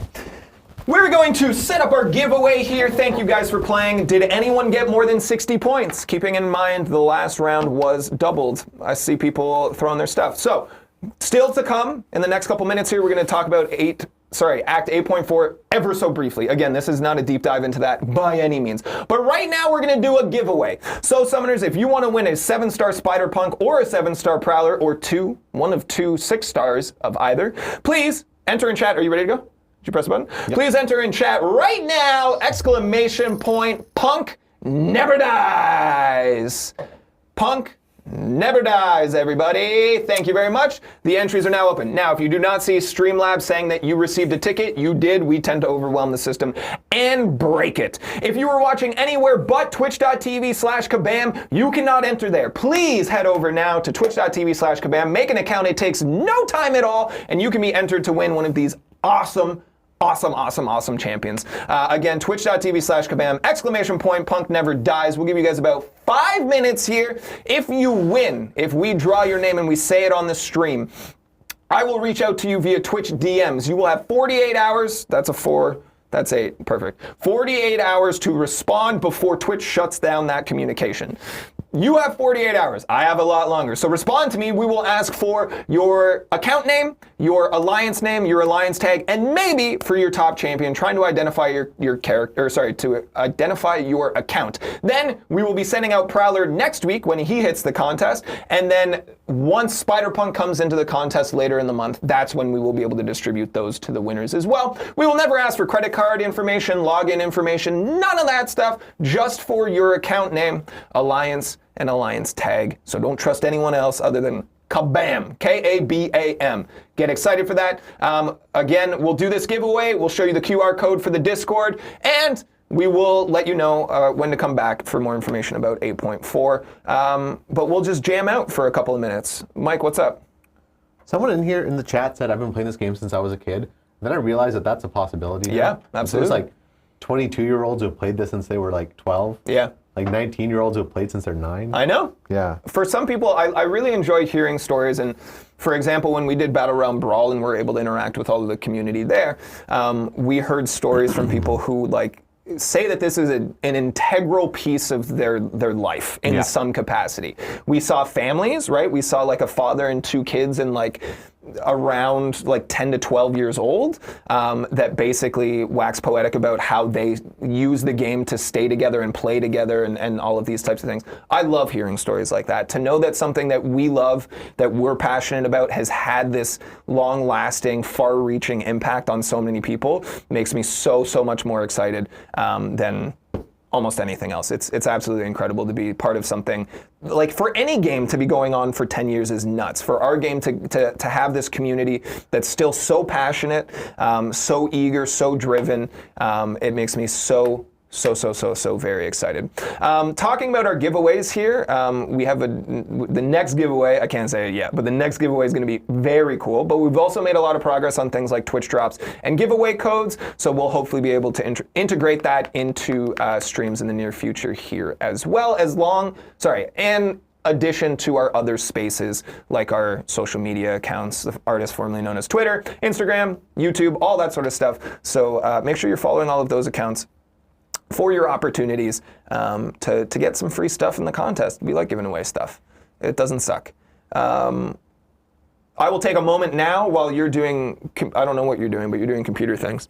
Speaker 1: We're going to set up our giveaway here. Thank you guys for playing. Did anyone get more than 60 points? Keeping in mind the last round was doubled. I see people throwing their stuff. So, still to come in the next couple minutes here, we're going to talk about Act 8.4 ever so briefly. Again, this is not a deep dive into that by any means. But right now, we're going to do a giveaway. So, Summoners, if you want to win a 7-star Spider-Punk or a 7-star Prowler or one of two 6 stars of either, please enter in chat. Are you ready to go? Did you press the button? Yep. Please enter in chat right now, ! Punk never dies. Punk never dies, everybody. Thank you very much. The entries are now open. Now, if you do not see Streamlabs saying that you received a ticket, you did. We tend to overwhelm the system and break it. If you were watching anywhere but twitch.tv/kabam, you cannot enter there. Please head over now to twitch.tv/kabam. Make an account. It takes no time at all, and you can be entered to win one of these awesome champions. Again, twitch.tv/kabam, ! Punk never dies. We'll give you guys about 5 minutes here. If you win, if we draw your name and we say it on the stream, I will reach out to you via Twitch DMs. You will have 48 hours. That's a 4. That's 8. Perfect. 48 hours to respond before Twitch shuts down that communication. You have 48 hours. I have a lot longer. So respond to me. We will ask for your account name, your alliance name, your alliance tag, and maybe for your top champion, trying to identify your character, to identify your account. Then we will be sending out Prowler next week when he hits the contest. And then once Spider-Punk comes into the contest later in the month, that's when we will be able to distribute those to the winners as well. We will never ask for credit card information, login information, none of that stuff, just for your account name, alliance, and alliance tag. So don't trust anyone else other than Kabam, K-A-B-A-M. Get excited for that. Again, we'll do this giveaway. We'll show you the QR code for the Discord, and we will let you know when to come back for more information about 8.4. But we'll just jam out for a couple of minutes. Mike, what's up?
Speaker 5: Someone in here in the chat said I've been playing this game since I was a kid. Then I realized that that's a possibility.
Speaker 1: Yeah, absolutely.
Speaker 5: There's like 22-year-olds who have played this since they were like 12.
Speaker 1: Yeah.
Speaker 5: Like 19-year-olds who have played since they're 9.
Speaker 1: I know.
Speaker 5: Yeah.
Speaker 1: For some people, I really enjoy hearing stories. And for example, when we did Battle Realm Brawl and were able to interact with all of the community there, we heard stories from people who say that this is an integral piece of their life in some capacity. We saw families, right? We saw like a father and 2 kids and around 10 to 12 years old that basically wax poetic about how they use the game to stay together and play together and all of these types of things. I love hearing stories like that. To know that something that we love, that we're passionate about, has had this long-lasting, far-reaching impact on so many people makes me so much more excited than almost anything else. It's absolutely incredible to be part of something. Like, for any game to be going on for 10 years is nuts. For our game to have this community that's still so passionate, so eager, so driven, it makes me so very excited. Talking about our giveaways here, we have the next giveaway. I can't say it yet, but the next giveaway is going to be very cool. But we've also made a lot of progress on things like Twitch drops and giveaway codes. So we'll hopefully be able to integrate that into streams in the near future here as well. addition to our other spaces, like our social media accounts, the artist formerly known as Twitter, Instagram, YouTube, all that sort of stuff. So make sure you're following all of those accounts for your opportunities to get some free stuff in the contest. We like giving away stuff. It doesn't suck. I will take a moment now while you're doing, I don't know what you're doing, but you're doing computer things.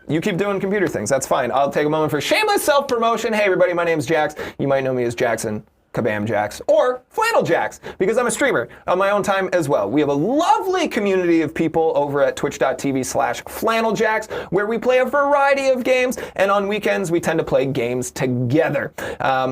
Speaker 1: You keep doing computer things, that's fine. I'll take a moment for shameless self-promotion. Hey everybody, my name's Jax. You might know me as Jackson, Kabam Jax, or Flannel Jax, because I'm a streamer on my own time as well. We have a lovely community of people over at twitch.tv/FlannelJax, where we play a variety of games, and on weekends we tend to play games together.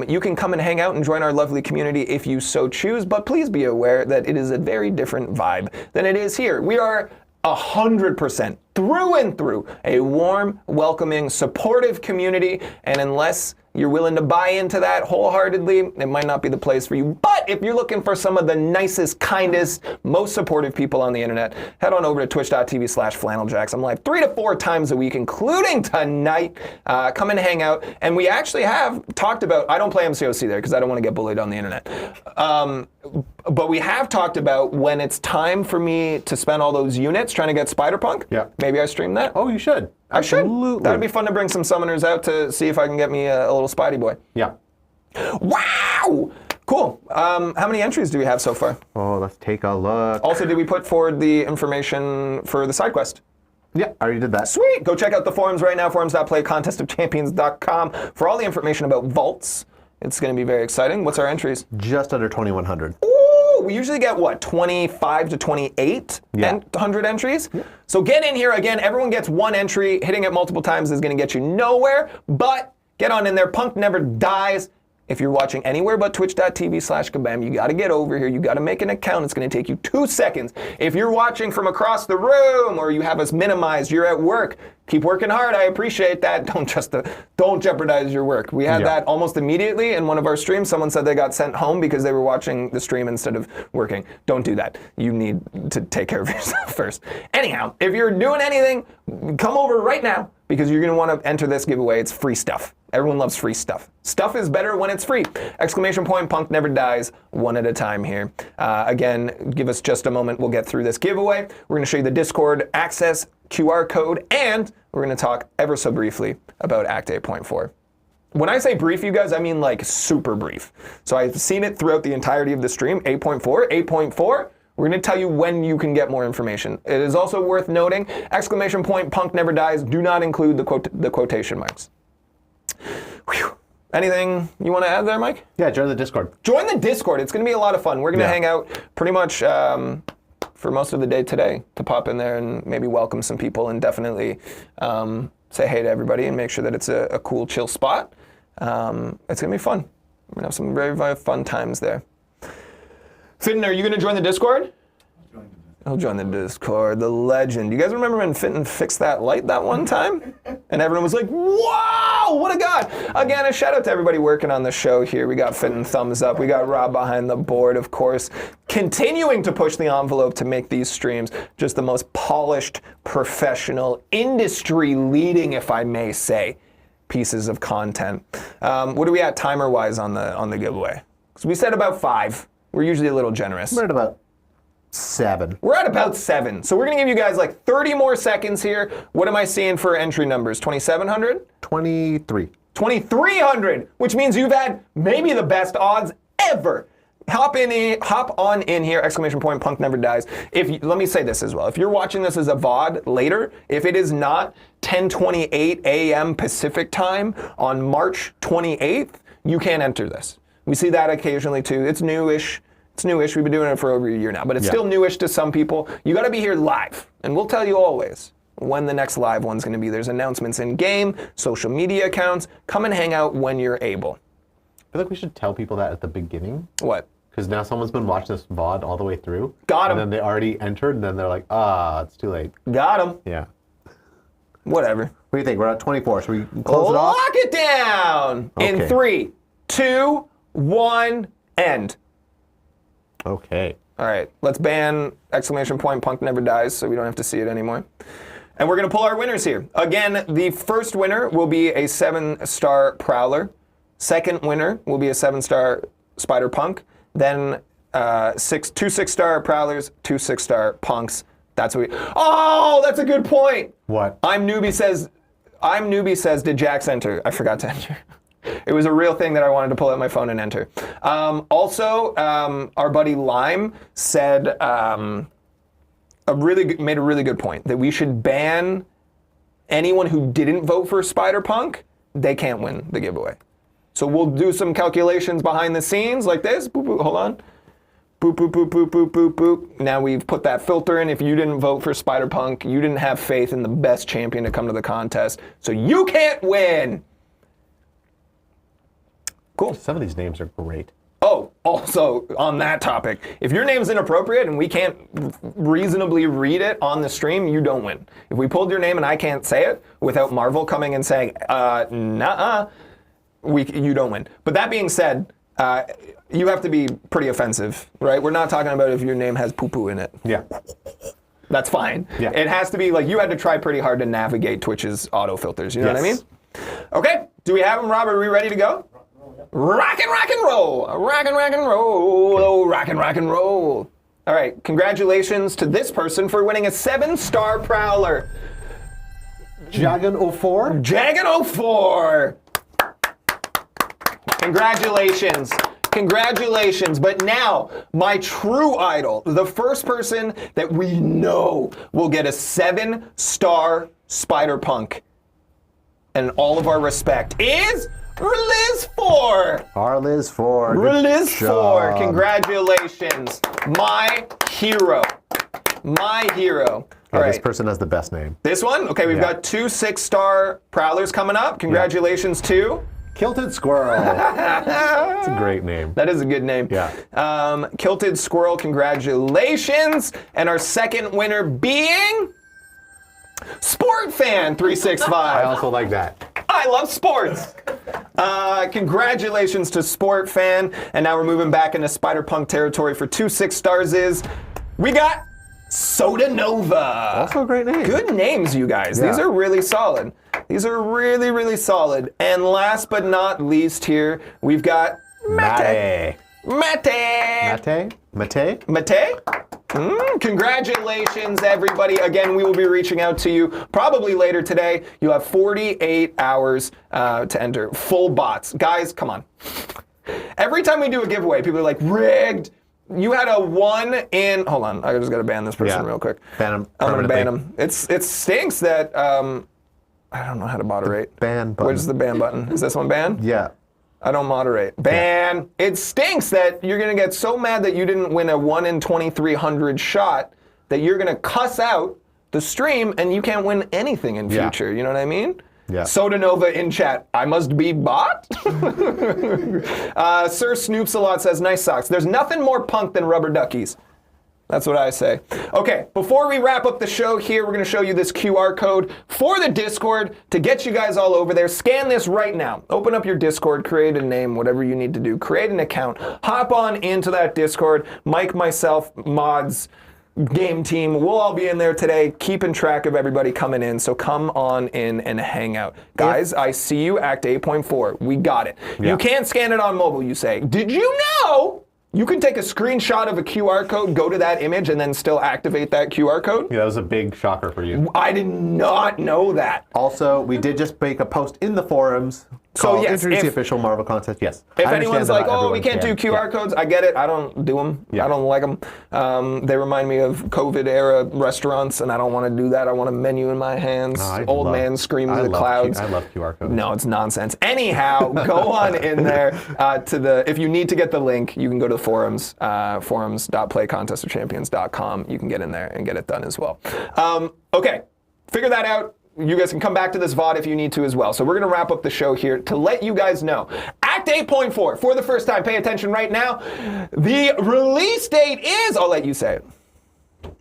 Speaker 1: You can come and hang out and join our lovely community if you so choose, but please be aware that it is a very different vibe than it is here. We are 100% through and through a warm, welcoming, supportive community, and unless you're willing to buy into that wholeheartedly, it might not be the place for you. But if you're looking for some of the nicest, kindest, most supportive people on the internet, head on over to twitch.tv/FlannelJax. I'm live 3 to 4 times a week, including tonight. Come and hang out. And we actually have talked about, I don't play MCOC there because I don't want to get bullied on the internet. But we have talked about when it's time for me to spend all those units trying to get Spider-Punk.
Speaker 5: Yeah.
Speaker 1: Maybe I stream that.
Speaker 5: Oh, you should.
Speaker 1: I should.
Speaker 5: Absolutely.
Speaker 1: That'd be fun to bring some summoners out to see if I can get me a little Spidey boy.
Speaker 5: Yeah.
Speaker 1: Wow! Cool. How many entries do we have so far?
Speaker 5: Oh, let's take a look.
Speaker 1: Also, did we put forward the information for the side quest?
Speaker 5: Yeah, I already did that.
Speaker 1: Sweet! Go check out the forums right now, forums.playcontestofchampions.com for all the information about vaults. It's going to be very exciting. What's our entries?
Speaker 5: Just under 2,100.
Speaker 1: Ooh, we usually get, what, 25 to 28 100 entries? Yeah. So get in here. Again, everyone gets 1 entry. Hitting it multiple times is going to get you nowhere, but get on in there. Punk never dies. If you're watching anywhere but twitch.tv/Kabam, you got to get over here. You got to make an account. It's going to take you 2 seconds. If you're watching from across the room or you have us minimized, you're at work, keep working hard. I appreciate that. Don't jeopardize your work. We had that almost immediately in one of our streams. Someone said they got sent home because they were watching the stream instead of working. Don't do that. You need to take care of yourself first. Anyhow, if you're doing anything, come over right now because you're going to want to enter this giveaway. It's free stuff. Everyone loves free stuff. Stuff is better when it's free. Exclamation point, Punk never dies, 1 at a time here. Again, give us just a moment. We'll get through this giveaway. We're going to show you the Discord access QR code, and we're going to talk ever so briefly about Act 8.4. When I say brief, you guys, I mean like super brief. So I've seen it throughout the entirety of the stream. 8.4. We're going to tell you when you can get more information. It is also worth noting, exclamation point, Punk never dies, do not include the quotation marks. Whew. Anything you want to add there, Mike?
Speaker 5: Yeah, join the Discord.
Speaker 1: Join the Discord. It's going to be a lot of fun. We're going to hang out pretty much for most of the day today to pop in there and maybe welcome some people and definitely say hey to everybody and make sure that it's a cool, chill spot. It's going to be fun. We're going to have some very, very fun times there. Fitton, are you going to join the Discord? He'll join the Discord, the legend. You guys remember when Fitton fixed that light that one time? And everyone was like, wow, what a god. Again, a shout out to everybody working on the show here. We got Fitton thumbs up. We got Rob behind the board, of course, continuing to push the envelope to make these streams just the most polished, professional, industry-leading, if I may say, pieces of content. What are we at timer-wise on the giveaway? Because we said about 5. We're usually a little generous.
Speaker 5: We're at about 7.
Speaker 1: We're at about 7. So we're going to give you guys like 30 more seconds here. What am I seeing for entry numbers? 2,700?
Speaker 5: 23.
Speaker 1: 2,300, which means you've had maybe the best odds ever. Hop on in here, exclamation point, Punk never dies. Let me say this as well. If you're watching this as a VOD later, if it is not 10:28 a.m. Pacific time on March 28th, you can't enter this. We see that occasionally too. It's newish. We've been doing it for over a year now, but it's still newish to some people. You got to be here live, and we'll tell you always when the next live one's going to be. There's announcements in game, social media accounts. Come and hang out when you're able.
Speaker 5: I feel like we should tell people that at the beginning.
Speaker 1: What?
Speaker 5: Because now someone's been watching this VOD all the way through.
Speaker 1: Got 'em.
Speaker 5: And then they already entered, and then they're like, it's too late.
Speaker 1: Got him.
Speaker 5: Yeah.
Speaker 1: Whatever.
Speaker 5: What do you think? We're at 24. Should we close it off?
Speaker 1: Lock it down in
Speaker 5: Okay.
Speaker 1: 3, 2, 1, end.
Speaker 5: Okay.
Speaker 1: All right, let's ban exclamation point, Punk never dies, so we don't have to see it anymore. And we're going to pull our winners here. Again, the first winner will be a 7-star Prowler. Second winner will be a 7-star Spider-Punk, then 2 6-star Prowlers, 2 6-star Punks. That's what we... Oh, that's a good point.
Speaker 5: What?
Speaker 1: I'm newbie says, did Jax enter? I forgot to enter. It was a real thing that I wanted to pull out my phone and enter. Also, our buddy Lime said made a really good point that we should ban anyone who didn't vote for Spider-Punk. They can't win the giveaway. So we'll do some calculations behind the scenes like this. Boop, boop, hold on. Boop, boop, boop, boop, boop, boop, boop. Now we've put that filter in. If you didn't vote for Spider-Punk, you didn't have faith in the best champion to come to the contest. So you can't win. Cool.
Speaker 5: Some of these names are great.
Speaker 1: Oh, also on that topic, if your name's inappropriate and we can't reasonably read it on the stream, you don't win. If we pulled your name and I can't say it without Marvel coming and saying, nuh-uh, you don't win. But that being said, you have to be pretty offensive, right? We're not talking about if your name has poo-poo in it.
Speaker 5: Yeah.
Speaker 1: That's fine.
Speaker 5: Yeah.
Speaker 1: It has to be like you had to try pretty hard to navigate Twitch's auto filters. You know what I mean? Okay. Do we have them, Rob? Are we ready to go? Rock and roll. Rock and roll. Oh, rock and roll. All right. Congratulations to this person for winning a 7-star Prowler.
Speaker 5: Jagan04?
Speaker 1: Jagan04. Congratulations. Congratulations. But now, my true idol, the first person that we know will get a 7-star Spider-Punk, and all of our respect, is Liz4.
Speaker 5: Our Liz4.
Speaker 1: Liz4. Congratulations. My hero. My hero. All right.
Speaker 5: This person has the best name.
Speaker 1: This one? Okay, we've got 2 6-star Prowlers coming up. Congratulations to...
Speaker 5: Kilted Squirrel. That's a great name.
Speaker 1: That is a good name.
Speaker 5: Yeah.
Speaker 1: Kilted Squirrel, congratulations. And our second winner being... SportFan365.
Speaker 5: I also like that.
Speaker 1: I love sports. Congratulations to SportFan. And now we're moving back into Spider-Punk territory for 2 6-stars is... We got... Soda Nova.
Speaker 5: Also a great name.
Speaker 1: Good names, you guys.
Speaker 5: Yeah.
Speaker 1: These are really solid. These are really, really solid. And last but not least here, we've got Mate. Congratulations, everybody. Again, we will be reaching out to you probably later today. You have 48 hours to enter. Full bots. Guys, come on. Every time we do a giveaway, people are like, rigged. You had a 1 in... Hold on. I just got to ban this person real quick.
Speaker 5: Ban him.
Speaker 1: I'm going to ban him. It stinks that... I don't know how to moderate.
Speaker 5: Ban button.
Speaker 1: Where's the ban button? Is this one ban?
Speaker 5: Yeah.
Speaker 1: I don't moderate. Ban! Yeah. It stinks that you're going to get so mad that you didn't win a 1 in 2,300 shot that you're going to cuss out the stream and you can't win anything in future. You know what I mean?
Speaker 5: Yeah.
Speaker 1: Soda Nova in chat. I must be bot? Sir Snoops a lot says, nice socks. There's nothing more punk than rubber duckies. That's what I say. Okay, before we wrap up the show here, we're going to show you this QR code for the Discord to get you guys all over there. Scan this right now. Open up your Discord, create a name, whatever you need to do. Create an account. Hop on into that Discord. Mike, myself, mods, game team, we'll all be in there today, keeping track of everybody coming in. So come on in and hang out. Guys, I see you, Act 8.4. We got it.
Speaker 5: Yeah.
Speaker 1: You can't scan it on mobile, you say. Did you know? You can take a screenshot of a QR code, go to that image, and then still activate that QR code?
Speaker 5: Yeah, that was a big shocker for you.
Speaker 1: I did not know that.
Speaker 5: Also, we did just make a post in the forums called Introduce the Official Marvel Contest. Yes.
Speaker 1: If anyone's like, oh, we can't do QR codes, I get it. I don't do them.
Speaker 5: Yeah.
Speaker 1: I don't like them. They remind me of COVID-era restaurants, and I don't want to do that. I want a menu in my hands. Old man screaming to the clouds.
Speaker 5: I love QR codes.
Speaker 1: No, it's nonsense. Anyhow, go on in there to the, if you need to get the link, you can go to the forums, forums.playcontestofchampions.com. You can get in there and get it done as well. Okay, figure that out. You guys can come back to this VOD if you need to as well. So we're going to wrap up the show here to let you guys know. Act 8.4, for the first time, pay attention right now. The release date is, I'll let you say it.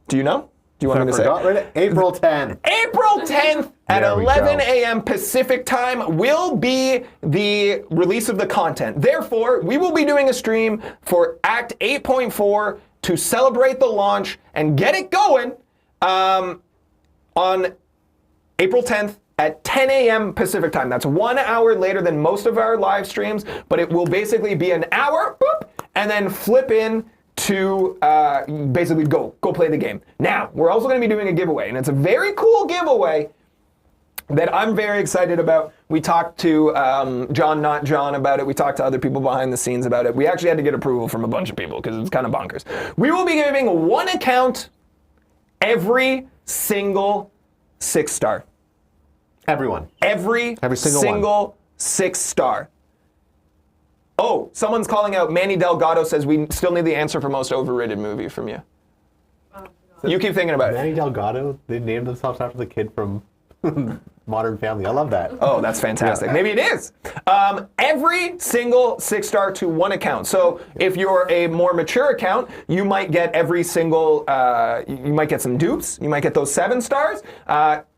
Speaker 1: Do you know? Do you want me to say it?
Speaker 5: April 10th.
Speaker 1: April 10th at 11 a.m. Pacific time will be the release of the content. Therefore, we will be doing a stream for Act 8.4 to celebrate the launch and get it going on April 10th at 10 a.m. Pacific time. That's 1 hour later than most of our live streams, but it will basically be an hour, boop, and then flip in to basically go play the game. Now, we're also going to be doing a giveaway, and it's a very cool giveaway that I'm very excited about. We talked to John, not John, about it. We talked to other people behind the scenes about it. We actually had to get approval from a bunch of people because it's kind of bonkers. We will be giving one account every single 6-star.
Speaker 5: Everyone.
Speaker 1: Every single 6-star. Oh, someone's calling out. Manny Delgado says we still need the answer for most overrated movie from you. You keep thinking about it.
Speaker 5: Manny Delgado, they named themselves after the kid from Modern Family. I love that.
Speaker 1: Oh, that's fantastic. Maybe it is. Every single 6-star to one account. So if you're a more mature account, you might get every single, you might get some dupes. You might get those 7 stars.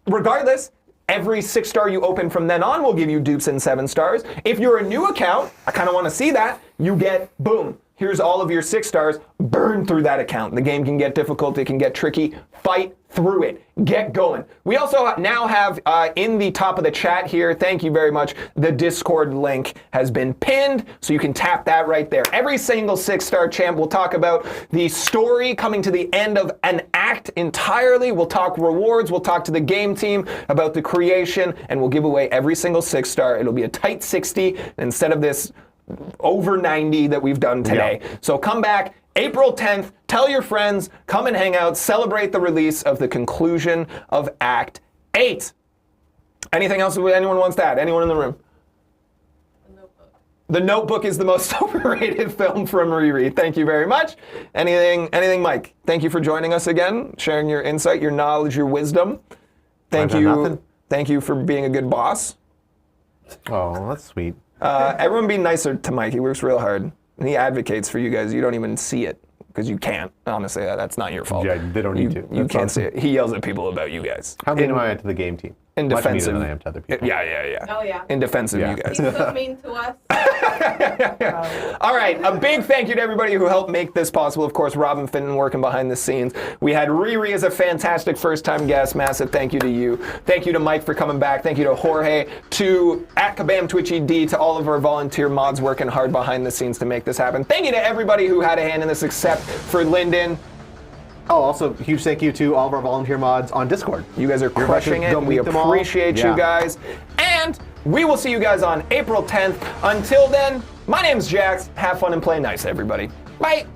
Speaker 1: Regardless, every 6-star you open from then on will give you dupes and 7 stars. If you're a new account, I kind of want to see that, you get, boom, here's all of your 6 stars, burn through that account. The game can get difficult, it can get tricky, fight through it, get going. We also now have in the top of the chat here, thank you very much, the Discord link has been pinned, so you can tap that right there. Every single 6-star champ will talk about the story coming to the end of an act entirely. We'll talk rewards, we'll talk to the game team about the creation, and we'll give away every single 6-star. It'll be a tight 60 instead of this over 90 that we've done today.
Speaker 5: Yeah.
Speaker 1: So come back April 10th, tell your friends, come and hang out, celebrate the release of the conclusion of Act 8. Anything else anyone wants to add? Anyone in the room?
Speaker 3: The Notebook.
Speaker 1: The Notebook is the most overrated film from Riri. Thank you very much. Anything, Mike? Thank you for joining us again, sharing your insight, your knowledge, your wisdom. Thank you for being a good boss.
Speaker 5: Oh, that's sweet.
Speaker 1: Everyone be nicer to Mike. He works real hard. And he advocates for you guys. You don't even see it because you can't. Honestly, that's not your fault.
Speaker 5: Yeah, they don't need to.
Speaker 1: You can't see it. He yells at people about you guys.
Speaker 5: How mean am I to the game team?
Speaker 1: In
Speaker 5: Much
Speaker 1: defense
Speaker 5: meaner
Speaker 1: of
Speaker 5: than I am to other people.
Speaker 3: Oh, yeah.
Speaker 1: In defense of
Speaker 5: Yeah.
Speaker 1: you guys.
Speaker 3: He's so mean to us.
Speaker 1: All right, a big thank you to everybody who helped make this possible. Of course, Robin Finnan working behind the scenes. We had Riri as a fantastic first-time guest. Massive thank you to you. Thank you to Mike for coming back. Thank you to Jorge, to @KabamTwitchyD, to all of our volunteer mods working hard behind the scenes to make this happen. Thank you to everybody who had a hand in this except for Lyndon.
Speaker 5: Oh, also, huge thank you to all of our volunteer mods on Discord.
Speaker 1: You guys are crushing it. We appreciate you guys. And we will see you guys on April 10th. Until then, my name's Jax. Have fun and play nice, everybody. Bye.